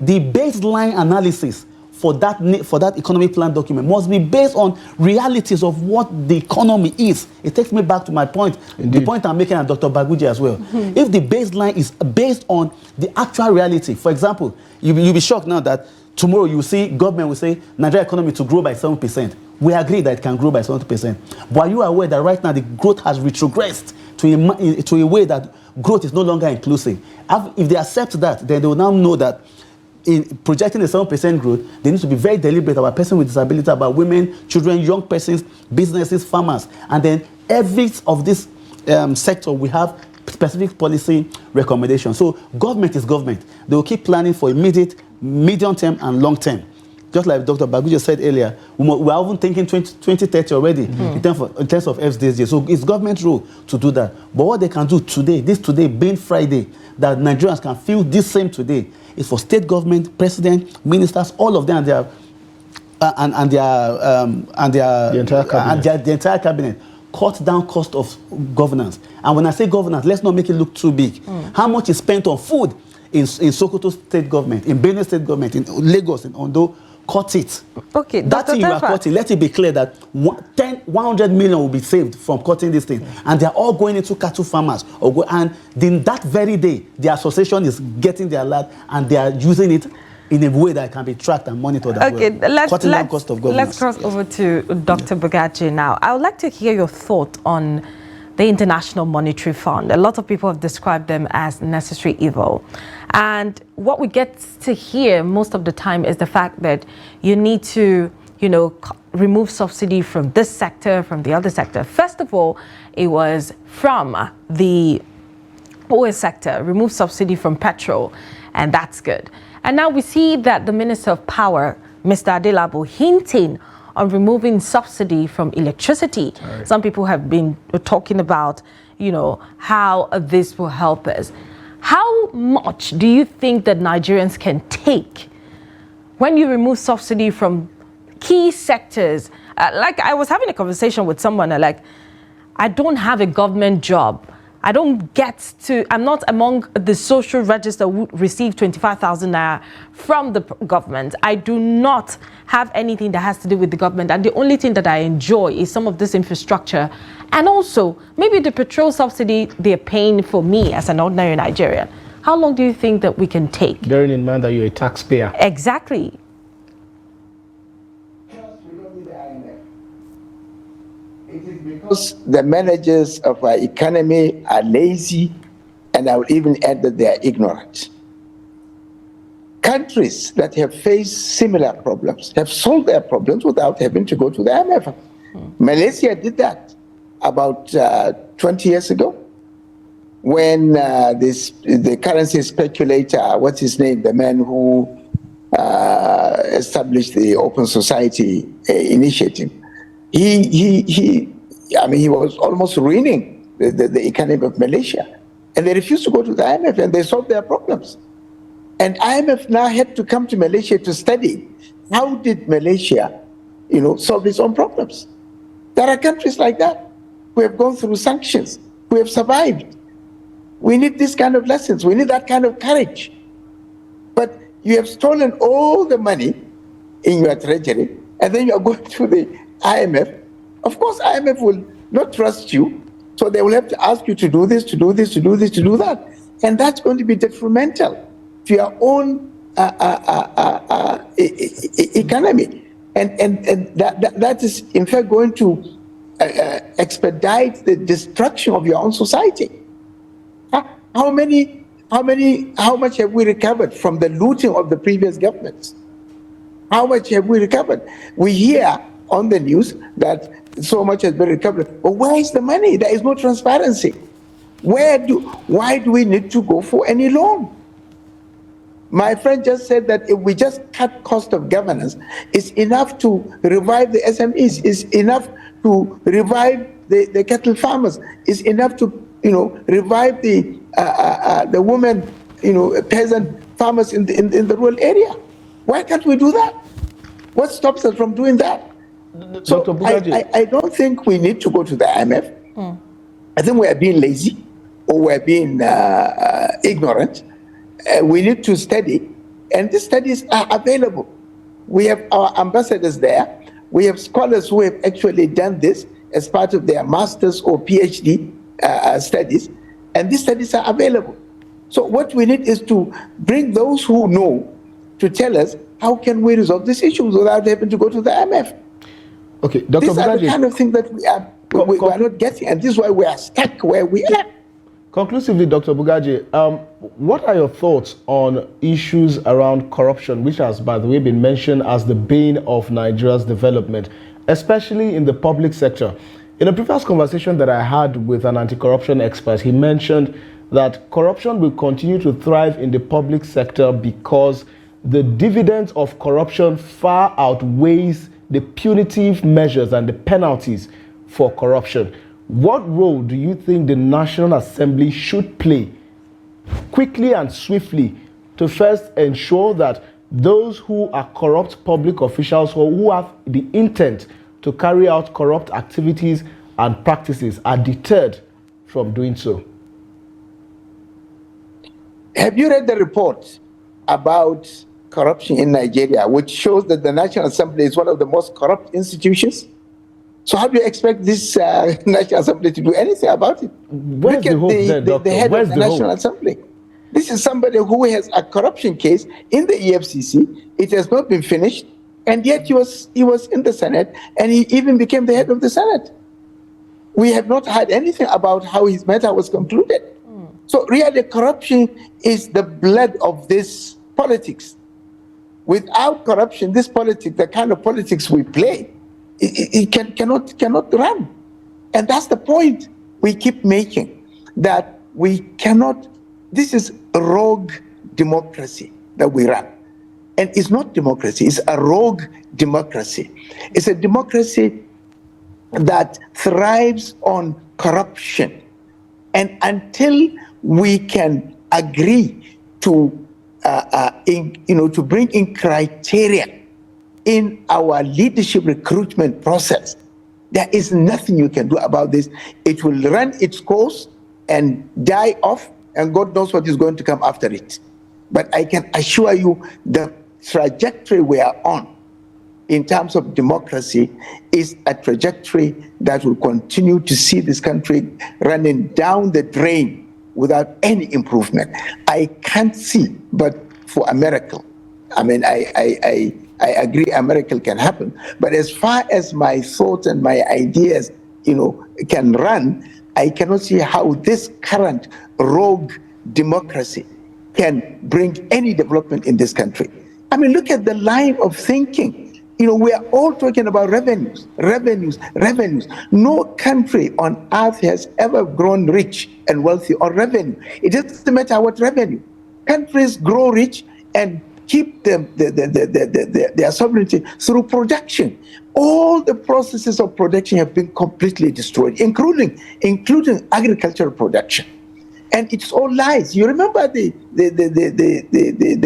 Speaker 2: the baseline analysis for that economic plan document must be based on realities of what the economy is. It takes me back to my point, the point I'm making, and Dr. Baguji as well. If the baseline is based on the actual reality, for example, you'll be shocked now that tomorrow you see government will say Nigeria economy to grow by 7%. We agree that it can grow by 70%. But are you aware that right now the growth has retrogressed to a way that growth is no longer inclusive? If they accept that, then they will now know that in projecting a 7% growth, they need to be very deliberate about persons with disability, about women, children, young persons, businesses, farmers. And then every of this sector, we have specific policy recommendations. So government is government. They will keep planning for immediate, medium term, and long term. Just like Dr. Baguji said earlier, we're even thinking 2030 already in terms of FSDG. So it's government role to do that. But what they can do today, being Friday, that Nigerians can feel this same today, is for state government, president, ministers, all of them and the entire cabinet cut down cost of governance. And when I say governance, let's not make it look too big. How much is spent on food in Sokoto state government, in Benue state government, in Lagos, in Ondo? Cut it. Okay, that thing you are cutting, let it be clear that 100 million will be saved from cutting this thing. And they're all going into cattle farmers. And then that very day, the association is getting their lot and they are using it in a way that can be tracked and monitored as well. Cutting down cost of governance.
Speaker 4: Let's cross over to Dr. Baguji now. I would like to hear your thought on the International Monetary Fund. A lot of people have described them as necessary evil. And what we get to hear most of the time is the fact that you need to, remove subsidy from this sector, from the other sector. First of all, it was from the oil sector, remove subsidy from petrol, and that's good. And now we see that the Minister of Power, Mr. Adelabo, hinting on removing subsidy from electricity. Right. Some people have been talking about, how this will help us. How much do you think that Nigerians can take when you remove subsidy from key sectors? Like I was having a conversation with someone, I don't have a government job. I'm not among the social register who receive 25,000 naira from the government. I do not have anything that has to do with the government. And the only thing that I enjoy is some of this infrastructure. And also, maybe the petrol subsidy they're paying for me as an ordinary Nigerian. How long do you think that we can take?
Speaker 1: Bearing in mind that you're a taxpayer.
Speaker 4: Exactly.
Speaker 3: It is because the managers of our economy are lazy, and I would even add that they are ignorant. Countries that have faced similar problems have solved their problems without having to go to the IMF. Malaysia did that about 20 years ago when the currency speculator, what's his name, the man who established the Open Society Initiative, he was almost ruining the economy of Malaysia. And they refused to go to the IMF, and they solved their problems. And IMF now had to come to Malaysia to study how did Malaysia, solve its own problems. There are countries like that who have gone through sanctions, who have survived. We need this kind of lessons. We need that kind of courage. But you have stolen all the money in your treasury, and then you are going to the IMF. Of course, IMF will not trust you, so they will have to ask you to do this, to do this, to do this, to do that. And that's going to be detrimental to your own economy. And that is, in fact, going to expedite the destruction of your own society. How much have we recovered from the looting of the previous governments? How much have we recovered? We hear on the news that so much has been recovered, but where is the money? There is no transparency. Why do we need to go for any loan? My friend just said that if we just cut cost of governance, it's enough to revive the SMEs, it's enough to revive the cattle farmers, it's enough to revive the women, peasant farmers in the rural area. Why can't we do that? What stops us from doing that? So I don't think we need to go to the IMF. I think we are being lazy, or we are being ignorant. We need to study, and the studies are available. We have our ambassadors there. We have scholars who have actually done this as part of their master's or PhD studies, and these studies are available. So what we need is to bring those who know to tell us how can we resolve these issues without having to go to the IMF.
Speaker 1: Okay, Dr.
Speaker 3: These are the
Speaker 1: Bugaji,
Speaker 3: kind of things that we are not getting, and this is why we are stuck where we are.
Speaker 1: conclusively, Dr. Bugaji, what are your thoughts on issues around corruption, which has, by the way, been mentioned as the bane of Nigeria's development, especially in the public sector? In a previous conversation that I had with an anti-corruption expert, he mentioned that corruption will continue to thrive in the public sector because the dividends of corruption far outweighs the punitive measures and the penalties for corruption. What role do you think the National Assembly should play quickly and swiftly to first ensure that those who are corrupt public officials or who have the intent to carry out corrupt activities and practices are deterred from doing so?
Speaker 3: Have you read the report about corruption in Nigeria, which shows that the National Assembly is one of the most corrupt institutions? So how do you expect this National Assembly to do anything about it?
Speaker 1: Where's the hope then, Doctor?
Speaker 3: The head
Speaker 1: Where's
Speaker 3: of the National Assembly. This is somebody who has a corruption case in the EFCC. It has not been finished, and yet he was in the Senate, and he even became the head of the Senate. We have not heard anything about how his matter was concluded. So really, corruption is the blood of this politics. Without corruption, this politics, the kind of politics we play, it cannot run. And that's the point we keep making, that we cannot, this is a rogue democracy that we run. And it's not democracy, it's a rogue democracy. It's a democracy that thrives on corruption. And until we can agree to, to bring in criteria in our leadership recruitment process, there is nothing you can do about this. It will run its course and die off, and God knows what is going to come after it. But I can assure you the trajectory we are on in terms of democracy is a trajectory that will continue to see this country running down the drain without any improvement. I can't see, but for a miracle. I mean, I agree a miracle can happen, but as far as my thoughts and my ideas, can run, I cannot see how this current rogue democracy can bring any development in this country. I mean, look at the line of thinking. We are all talking about revenues. No country on earth has ever grown rich and wealthy on revenue. It doesn't matter what revenue. Countries grow rich and keep their sovereignty through production. All the processes of production have been completely destroyed, including agricultural production. And it's all lies. You remember the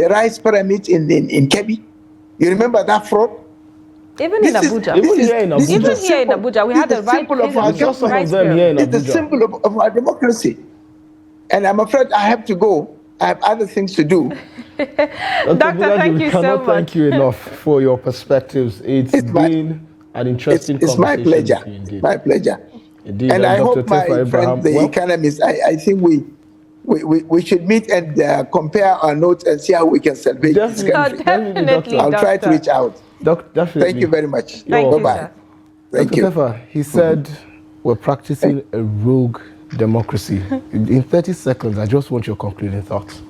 Speaker 3: rice pyramid in Kebbi? You remember that fraud?
Speaker 4: Even in Abuja.
Speaker 1: Even here in
Speaker 4: Abuja, we had the right pyramid.
Speaker 3: It's the symbol of our democracy. And I'm afraid I have to go. I have other things to do.
Speaker 4: Doctor, thank you so much.
Speaker 1: We cannot thank you enough for your perspectives. It's been an interesting conversation.
Speaker 3: It's my pleasure. My pleasure.
Speaker 1: Indeed.
Speaker 3: And I hope
Speaker 1: Dr.
Speaker 3: my friend, the economist, I think we should meet and compare our notes and see how we can salvage this country.
Speaker 4: Definitely,
Speaker 3: I'll try to reach out.
Speaker 1: Definitely.
Speaker 3: Thank you very much.
Speaker 4: Thank you,
Speaker 3: Bye-bye.
Speaker 4: sir.
Speaker 3: Thank you.
Speaker 1: Dr. He said we're practicing a rogue democracy. In 30 seconds, I just want your concluding thoughts.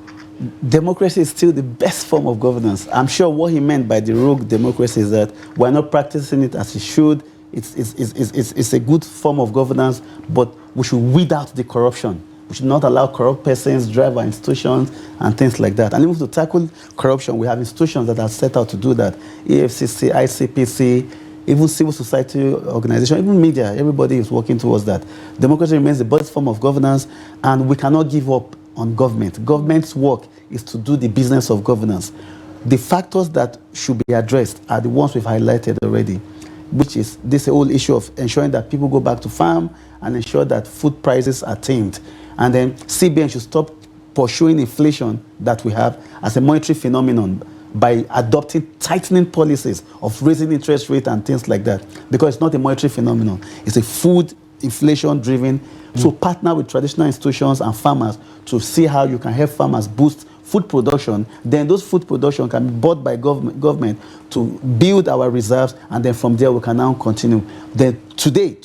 Speaker 2: Democracy is still the best form of governance. I'm sure what he meant by the rogue democracy is that we're not practicing it as it should. It's a good form of governance, but we should weed out the corruption. We should not allow corrupt persons drive our institutions and things like that. And even to tackle corruption, we have institutions that are set out to do that. EFCC, ICPC, even civil society organizations, even media, everybody is working towards that. Democracy remains the best form of governance, and we cannot give up on government. Government's work is to do the business of governance. The factors that should be addressed are the ones we've highlighted already, which is this whole issue of ensuring that people go back to farm and ensure that food prices are tamed. And then CBN should stop pursuing inflation that we have as a monetary phenomenon by adopting tightening policies of raising interest rate and things like that, because it's not a monetary phenomenon. It's a food inflation driven. So partner with traditional institutions and farmers to see how you can help farmers boost food production. Then those food production can be bought by government to build our reserves, and then from there we can now continue. Then today,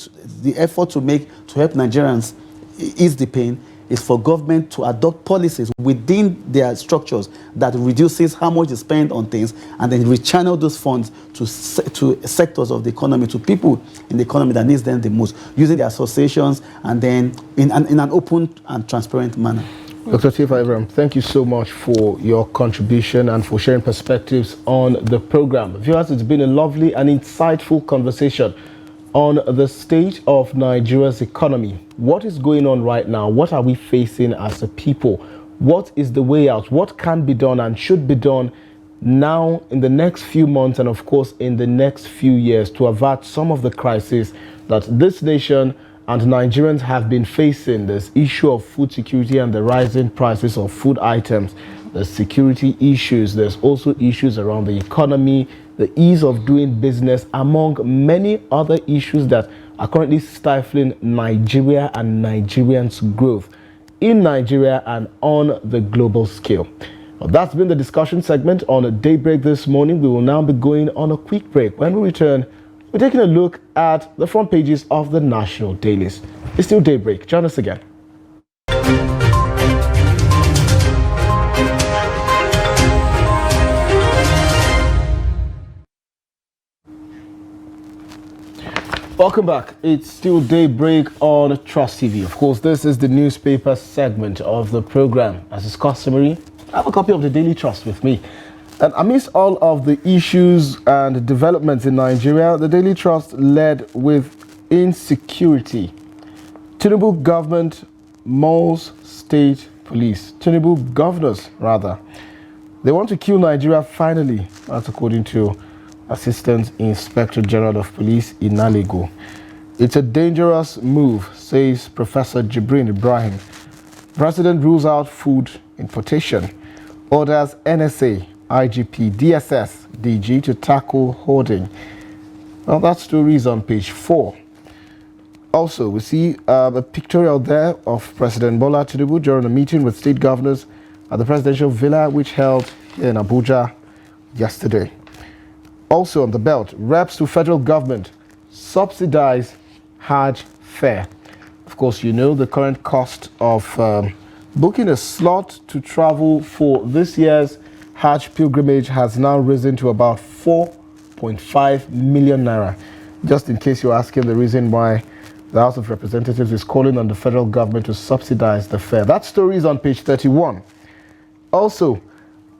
Speaker 2: the effort to help Nigerians ease the pain is for government to adopt policies within their structures that reduces how much they spend on things, and then rechannel those funds to sectors of the economy, to people in the economy that needs them the most, using the associations, and then in an open and transparent manner.
Speaker 1: Dr. Tifa Abraham, thank you so much for your contribution and for sharing perspectives on the program. Viewers, it's been a lovely and insightful conversation on the state of Nigeria's economy. What is going on right now? What are we facing as a people? What is the way out? What can be done and should be done now in the next few months, and of course in the next few years, to avert some of the crises that this nation and Nigerians have been facing? This issue of food security and the rising prices of food items, the security issues, there's also issues around the economy, the ease of doing business, among many other issues that are currently stifling Nigeria and Nigerians' growth in Nigeria and on the global scale. Well, that's been the discussion segment on Daybreak this morning. We will now be going on a quick break. When we return, we're taking a look at the front pages of the national dailies. It's still Daybreak. Join us again. Welcome back. It's still Daybreak on Trust TV. Of course, this is the newspaper segment of the program. As is customary, I have a copy of the Daily Trust with me. And amidst all of the issues and developments in Nigeria, the Daily Trust led with insecurity. Tinubu government mauls state police. Tinubu governors, rather. They want to kill Nigeria finally. That's according to Assistant Inspector General of Police Inaligo. It's a dangerous move, says Professor Jibrin Ibrahim. President rules out food importation. Orders NSA, IGP, DSS, DG to tackle hoarding. Well, that story is on page 4. Also, we see a pictorial there of President Bola Tinubu during a meeting with state governors at the presidential villa, which held here in Abuja yesterday. Also on the belt, reps to federal government subsidize Hajj fare. Of course, you know the current cost of booking a slot to travel for this year's Hajj pilgrimage has now risen to about 4.5 million naira. Just in case you're asking the reason why the House of Representatives is calling on the federal government to subsidize the fare. That story is on page 31. Also,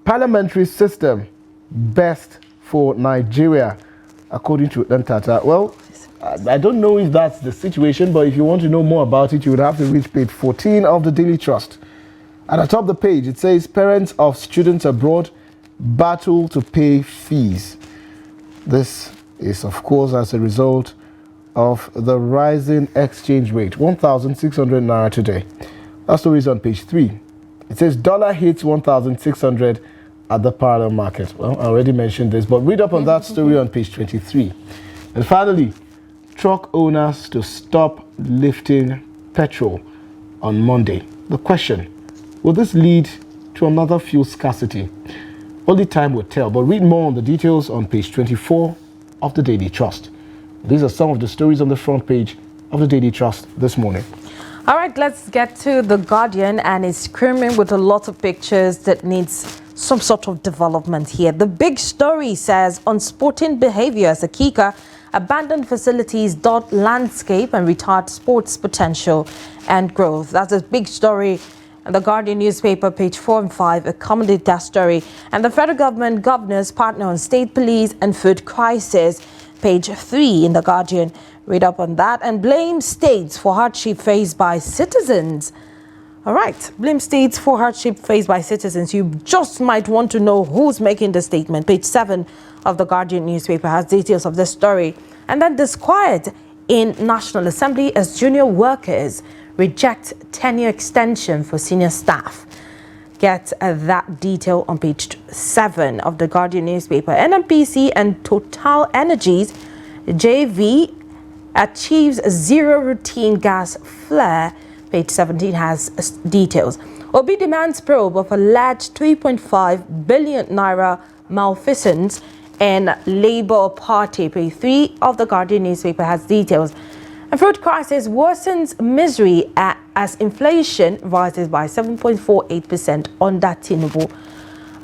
Speaker 1: parliamentary system best for Nigeria, according to Ntata. Well, I don't know if that's the situation, but if you want to know more about it, you would have to reach page 14 of the Daily Trust. At the top of the page, it says, parents of students abroad battle to pay fees. This is, of course, as a result of the rising exchange rate, 1,600 naira today. That story is on page 3. It says, dollar hits 1,600 at the parallel market. Well, I already mentioned this, but read up on that story on page 23. And finally, truck owners to stop lifting petrol on Monday. The question, will this lead to another fuel scarcity? Only time will tell, but read more on the details on page 24 of the Daily Trust. These are some of the stories on the front page of the Daily Trust this morning.
Speaker 4: All right, let's get to The Guardian, and it's screaming with a lot of pictures that needs some sort of development here. The big story says, unsporting behavior as a kicker, abandoned facilities dot landscape and retard sports potential and growth. That's a big story. And The Guardian newspaper, page 4 and 5, accommodate that story. And the federal government governors partner on state police and food crisis, page 3 in The Guardian. Read up on that. And blame states for hardship faced by citizens. All right, blame states for hardship faced by citizens. You just might want to know who's making the statement. Page 7 of The Guardian newspaper has details of this story. And then disquiet in National Assembly as junior workers reject tenure extension for senior staff. get that detail on page 7 of the Guardian newspaper. NNPC and Total Energies JV achieves zero routine gas flare. Page 17 has details. Obi demands probe of alleged 3.5 billion naira malfeasance and Labour Party. Page 3 of the Guardian newspaper has details. And food crisis worsens misery as inflation rises by 7.48% under tinubu.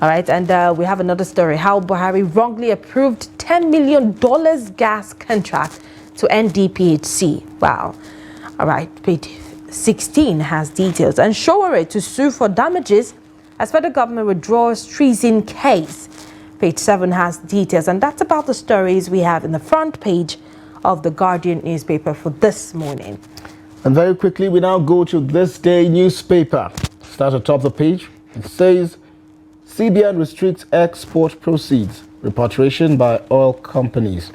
Speaker 4: All right, and we have another story. How Buhari wrongly approved $10 million gas contract to NDPHC. Wow. All right, page 16 has details. And Showore to sue for damages as federal government withdraws treason case. Page 7 has details. And that's about the stories we have in the front page of the Guardian newspaper for this morning.
Speaker 1: And very quickly, we now go to This Day newspaper. Start atop the page. It says, CBN restricts export proceeds, repatriation by oil companies.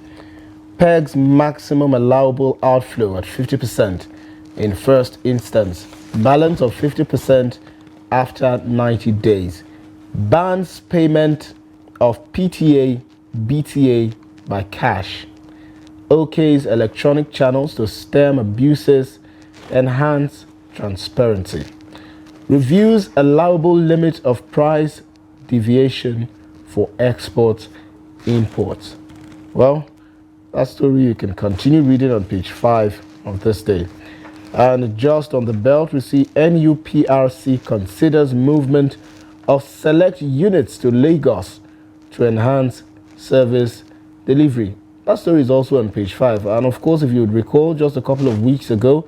Speaker 1: Pegs maximum allowable outflow at 50% in first instance. Balance of 50% after 90 days. Bans payment of PTA, BTA by cash. OK's electronic channels to stem abuses, enhance transparency. Reviews allowable limit of price deviation for exports, imports. Well, that story you can continue reading on page 5 of This Day. And just on the belt, we see NUPRC considers movement of select units to Lagos to enhance service delivery. That story is also on page 5. And of course, if you would recall, just a couple of weeks ago,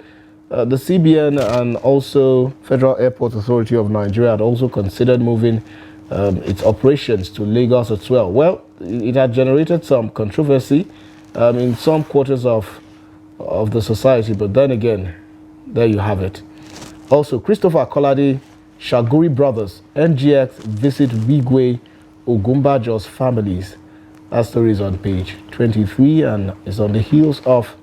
Speaker 1: the CBN and also Federal Airport Authority of Nigeria had also considered moving its operations to Lagos as well. Well, it had generated some controversy in some quarters of the society, but then again, there you have it. Also, Christopher Kolade, Shaguri brothers, NGX visit Wigwe Ogumbajo's families. That story is on page 23 and is on the heels of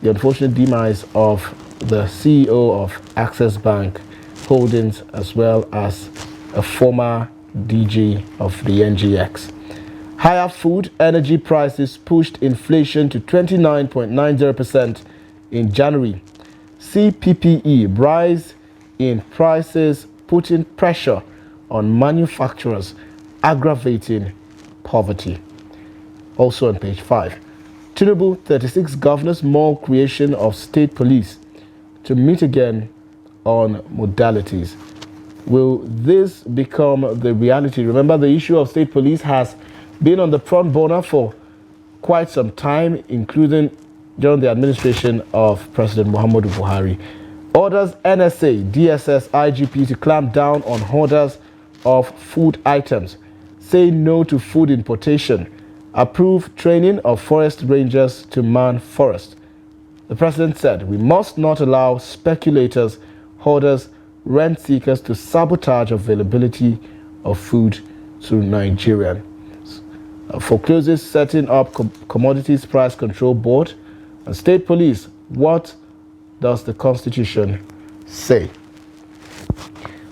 Speaker 1: the unfortunate demise of the CEO of Access Bank Holdings, as well as a former DG of the NGX. Higher food energy prices pushed inflation to 29.90% in January. CPPE rise in prices putting pressure on manufacturers, aggravating poverty. Also on page 5. Tinubu, 36 governors more creation of state police to meet again on modalities. Will this become the reality? Remember, the issue of state police has been on the front burner for quite some time, including during the administration of President Muhammadu Buhari. Orders NSA, DSS, IGP to clamp down on hoarders of food items. Say no to food importation. Approve training of forest rangers to man forest. The president said, we must not allow speculators, hoarders, rent seekers to sabotage availability of food to Nigerians. Forecloses setting up Commodities Price Control Board. And state police, what does the Constitution say?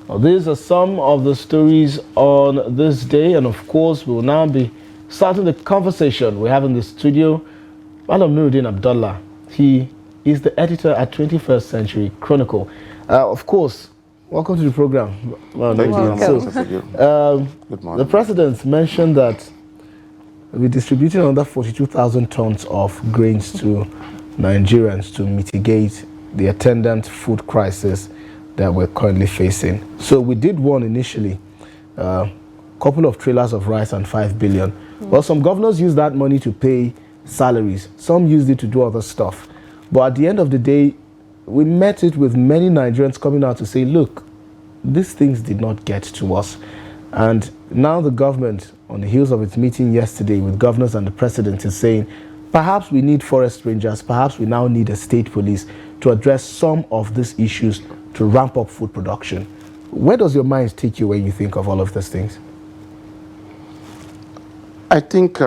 Speaker 1: Well, these are some of the stories on this day, and of course, we will now be starting the conversation we have in the studio. Malam Nuruddin Abdullah, he is the editor at 21st Century Chronicle. Of course, welcome to the program.
Speaker 5: Thank you. Good morning.
Speaker 1: The president mentioned that we're distributing another 42,000 tons of grains to Nigerians to mitigate the attendant food crisis that we're currently facing. So we did one initially, a couple of trailers of rice and 5 billion. Well, some governors used that money to pay salaries. Some used it to do other stuff. But at the end of the day, we met it with many Nigerians coming out to say, look, these things did not get to us. And now the government, on the heels of its meeting yesterday with governors and the president, is saying, perhaps we need forest rangers, perhaps we now need a state police to address some of these issues to ramp up food production. Where does your mind take you when you think of all of these things?
Speaker 5: I think,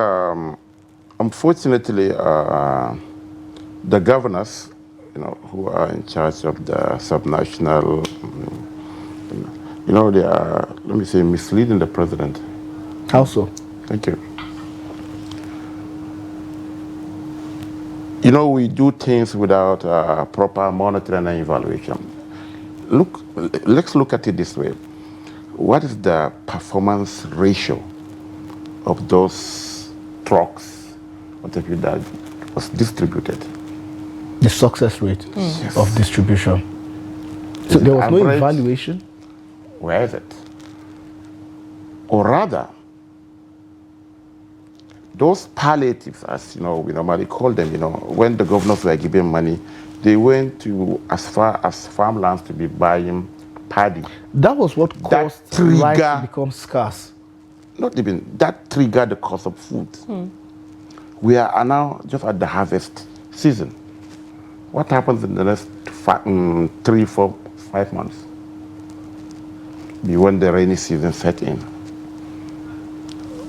Speaker 5: unfortunately, the governors, who are in charge of the subnational You know, they are, let me say, misleading the president.
Speaker 1: How so?
Speaker 5: Thank you. You know, we do things without proper monitoring and evaluation. Let's look at it this way. What is the performance ratio of those trucks, whatever that was distributed?
Speaker 1: The success rate of distribution. So there was no evaluation?
Speaker 5: Where is it? Or rather, those palliatives, as you know, we normally call them, you know, when the governors were giving money, they went to as far as farmlands to be buying paddy.
Speaker 1: That was what caused rice to become scarce.
Speaker 5: Not even, that triggered the cost of food. We are now just at the harvest season. What happens in the next 3, 4, 5 months? When the rainy season set in.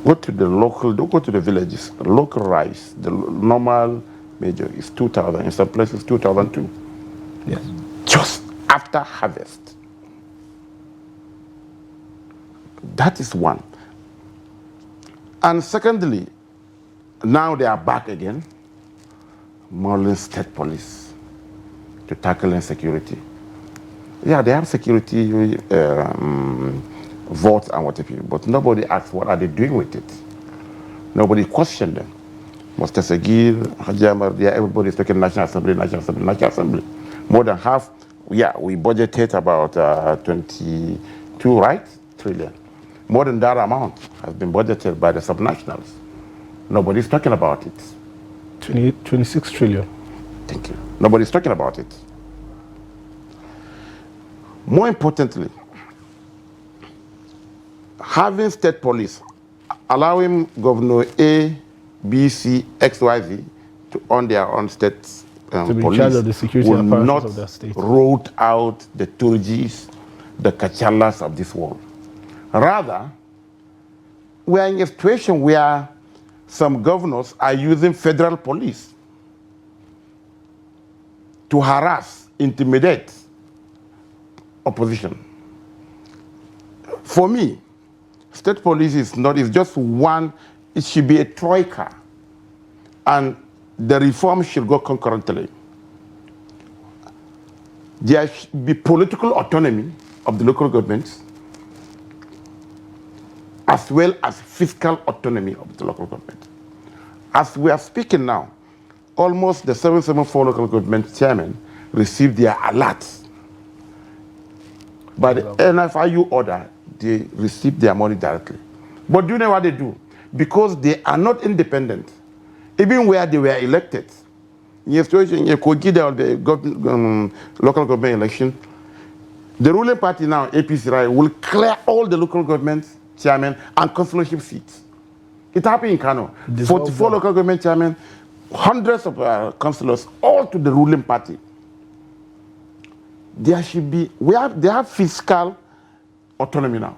Speaker 5: Go to the villages. Local rice, the normal major is 2,000. In some places, 2,002.
Speaker 1: Yes.
Speaker 5: Just after harvest. That is one. And secondly, now they are back again, mulling state police to tackle insecurity. Yeah, they have security votes and whatever, but nobody asks what are they doing with it. Nobody questioned them. Mr. Segir, Hajamar, everybody is talking National Assembly. More than half, yeah, we budgeted about 22, right? Trillion. More than that amount has been budgeted by the subnationals. Nobody's talking about it.
Speaker 1: 26 trillion.
Speaker 5: Thank you. Nobody's talking about it. More importantly, having state police, allowing Governor A, B, C, X, Y, Z to own their own state
Speaker 1: to be
Speaker 5: police
Speaker 1: in charge of the security
Speaker 5: will not
Speaker 1: of their state.
Speaker 5: root out the Turjis, the Kachalas of this world. Rather, we are in a situation where some governors are using federal police to harass, intimidate opposition. For me, state police is not, it's just one, it should be a troika. And the reform should go concurrently. There should be political autonomy of the local governments, as well as fiscal autonomy of the local government. As we are speaking now, almost the 774 local government chairmen received their alerts. By the NFIU order, they receive their money directly. But do you know what they do? Because they are not independent, even where they were elected. In a situation, in Kogi, the local government election, the ruling party now, APC, right, will clear all the local government chairmen and councillorship seats. It happened in Kano. 44 local government chairmen, hundreds of councillors, all to the ruling party. There should be, they have fiscal autonomy now.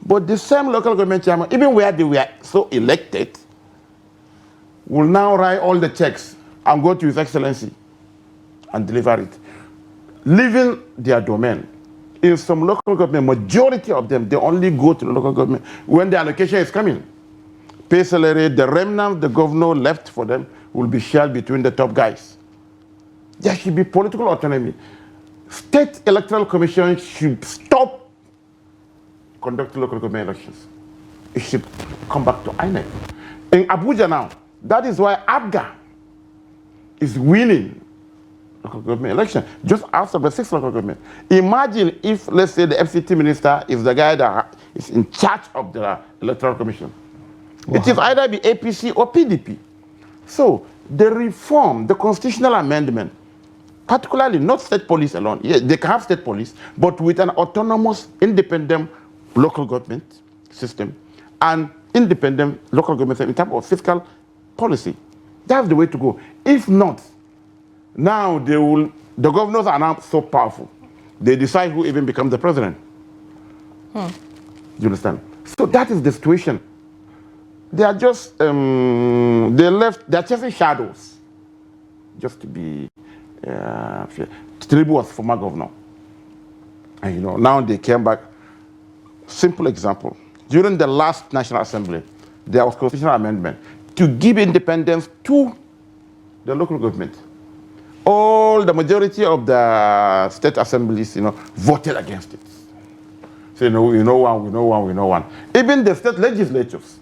Speaker 5: But the same local government chairman, even where they were so elected, will now write all the checks and go to His Excellency and deliver it, leaving their domain. In some local government, majority of them, they only go to the local government when the allocation is coming. Pay salary, the remnant the governor left for them will be shared between the top guys. There should be political autonomy. State Electoral Commission should stop conducting local government elections. It should come back to INEC. In Abuja now, that is why ABGA is winning local government election, just after the 6th local government. Imagine if, let's say, the FCT minister is the guy that is in charge of the Electoral Commission. Wow. It is either be APC or PDP. So the reform, the constitutional amendment, particularly not state police alone, yes, they can have state police, but with an autonomous, independent local government system and independent local government in terms of fiscal policy. That's the way to go. If not, now the governors are now so powerful. They decide who even becomes the president. You understand? So that is the situation. They are just, they're chasing shadows. Just to be, Tinubu was former governor. And now they came back. Simple example. During the last National Assembly, there was constitutional amendment to give independence to the local government. All the majority of the state assemblies, voted against it. Say, no, we know one. Even the state legislatures,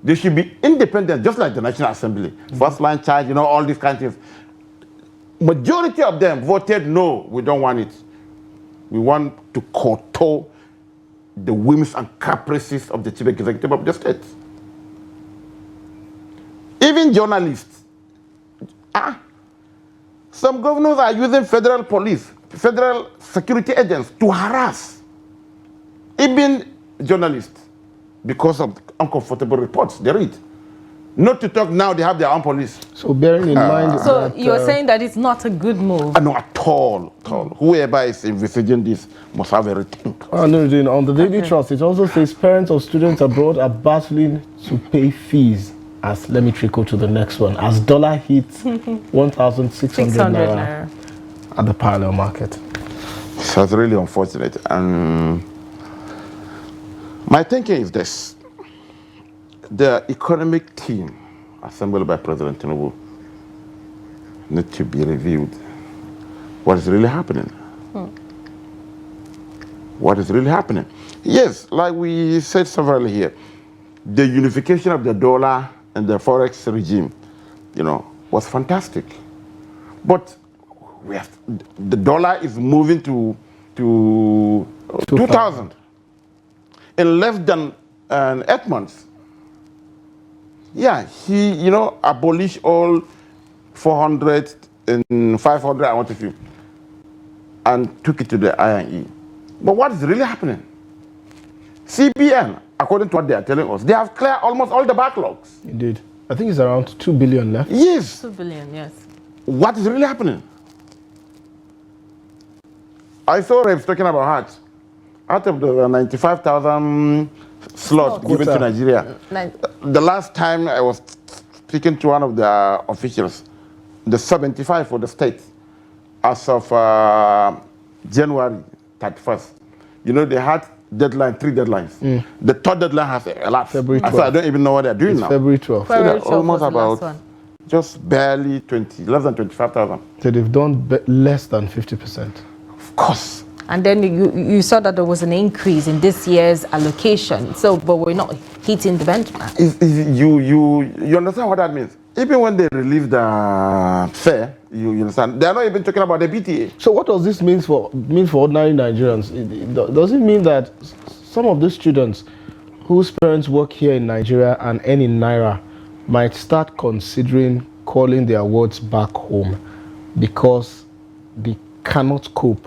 Speaker 5: they should be independent, just like the National Assembly. First line charge, all these kinds of things. Majority of them voted no, we don't want it. We want to curtail the whims and caprices of the chief executive of the state. Even journalists. Some governors are using federal police, federal security agents to harass even journalists because of uncomfortable reports they read. Not to talk now, they have their own police.
Speaker 1: So bearing in mind
Speaker 4: So
Speaker 1: that,
Speaker 4: you're saying that it's not a good move?
Speaker 5: No, at all. Whoever is envisaging this must have a rethink.
Speaker 1: No, on the Daily Trust, it also says parents of students abroad are battling to pay fees. Let me trickle to the next one. As dollar hits 1,600 naira at the parallel market.
Speaker 5: That's really unfortunate. And my thinking is this. The economic team assembled by President Tinubu need to be reviewed. What is really happening? What is really happening? Yes, like we said severally here, the unification of the dollar and the forex regime, was fantastic. But the dollar is moving to 2,000 in less than 8 months. Yeah, he, abolished all 400 and 500, I want to feel, and took it to the INE. But what is really happening? CBN, according to what they are telling us, they have cleared almost all the backlogs.
Speaker 1: Indeed. I think it's around 2 billion left.
Speaker 5: Yes.
Speaker 4: 2 billion, yes.
Speaker 5: What is really happening? I saw Reps talking about heart. Out of the 95,000 slots given to Nigeria, the last time I was speaking to one of the officials, the 75 for the state, as of January 31st, they had deadline, 3 deadlines. The third deadline has elapsed.
Speaker 1: February 12th.
Speaker 5: So I don't even know what they're doing now.
Speaker 1: February 12th.
Speaker 5: So they're
Speaker 4: 12th
Speaker 5: almost
Speaker 4: was the last
Speaker 5: about
Speaker 4: one.
Speaker 5: just barely less than 25,000.
Speaker 1: So they've done less than 50%.
Speaker 5: Of course.
Speaker 4: And then you saw that there was an increase in this year's allocation. So, but we're not hitting the benchmark.
Speaker 5: You understand what that means? Even when they release the fare, you understand, they're not even talking about the BTA.
Speaker 1: So what does this mean for ordinary Nigerians? Does it mean that some of the students whose parents work here in Nigeria and earn in Naira might start considering calling their wards back home because they cannot cope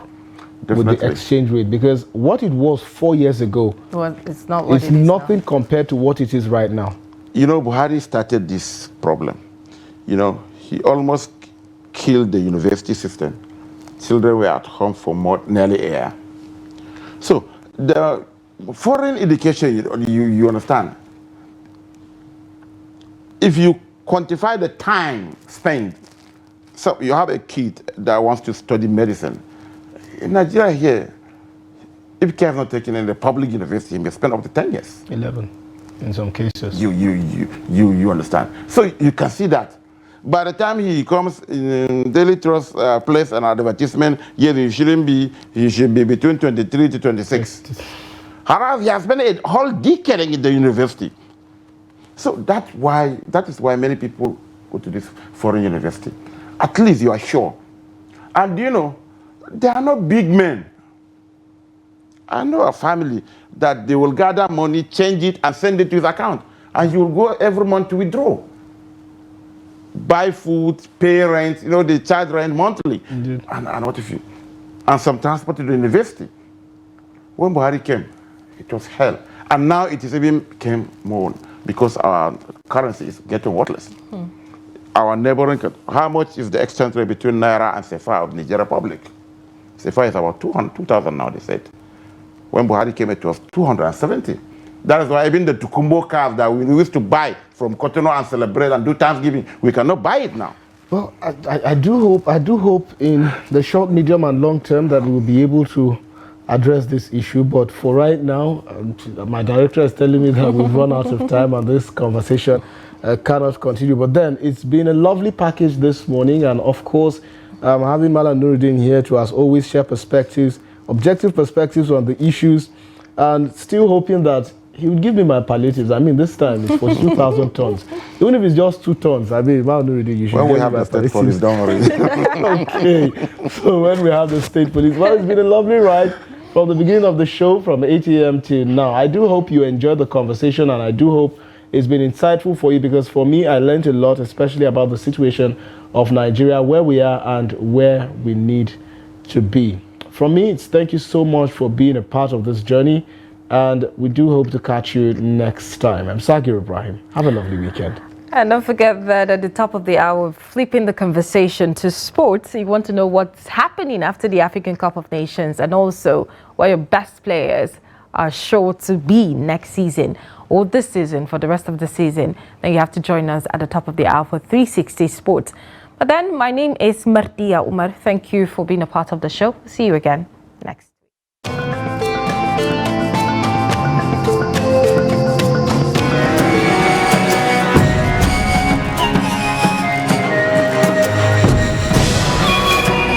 Speaker 1: with the exchange rate? Because what it was 4 years ago,
Speaker 4: Well, it's not what
Speaker 1: it's
Speaker 4: it is
Speaker 1: nothing
Speaker 4: now.
Speaker 1: compared to what it is right now.
Speaker 5: Buhari started this problem. He almost killed the university system. Children were at home for nearly a year. So the foreign education, you understand, if you quantify the time spent, so you have a kid that wants to study medicine. In Nigeria here, if care is not taken in the public university, he may spend up to 10 years.
Speaker 1: 11 in some cases.
Speaker 5: You understand. So you can see that. By the time he comes in Daily Trust, place an advertisement, yes, he should be between 23 to 26. However, he has spent a whole decade in the university. So that is why many people go to this foreign university. At least you are sure. And they are not big men. I know a family that they will gather money, change it, and send it to his account. And you will go every month to withdraw. Buy food, pay rent, they charge rent monthly.
Speaker 1: Indeed.
Speaker 5: And what if you? And some transport to the university. When Buhari came, it was hell. And now it is even became more because our currency is getting worthless. Our neighboring, how much is the exchange rate between Naira and Sefa of Nigeria Republic? Sefa is about 2,000 now, they said. When Buhari came, it was 270. That is why even the Tukumbo cars that we used to buy from Cotonou and celebrate and do Thanksgiving, we cannot buy it now.
Speaker 1: Well, I do hope in the short, medium, and long term that we will be able to address this issue. But for right now, my director is telling me that we've run out of time and this conversation cannot continue. But then it's been a lovely package this morning, and of course, having Malam Nuruddin here to, as always, share perspectives, objective perspectives on the issues, and still hoping that he would give me my palliatives. I mean, this time it's for 2,000 tons. Even if it's just 2 tons, I mean, Malam Nuruddin, you should
Speaker 5: when
Speaker 1: give
Speaker 5: we
Speaker 1: me
Speaker 5: have
Speaker 1: my
Speaker 5: the state
Speaker 1: palliatives.
Speaker 5: police, don't worry.
Speaker 1: Okay, so when we have the state police, well, it's been a lovely ride from the beginning of the show, from 8 a.m. till now. I do hope you enjoyed the conversation, and I do hope it's been insightful for you, because for me, I learned a lot, especially about the situation of Nigeria, where we are and where we need to be. From me, it's thank you so much for being a part of this journey, and we do hope to catch you next time. I'm Sagir Ibrahim. Have a lovely weekend.
Speaker 4: And don't forget that at the top of the hour, flipping the conversation to sports, you want to know what's happening after the African Cup of Nations, and also where your best players are sure to be next season or this season, for the rest of the season. Then you have to join us at the top of the hour for 360 Sports. But then my name is Martia Umar. Thank you for being a part of the show. See you again next.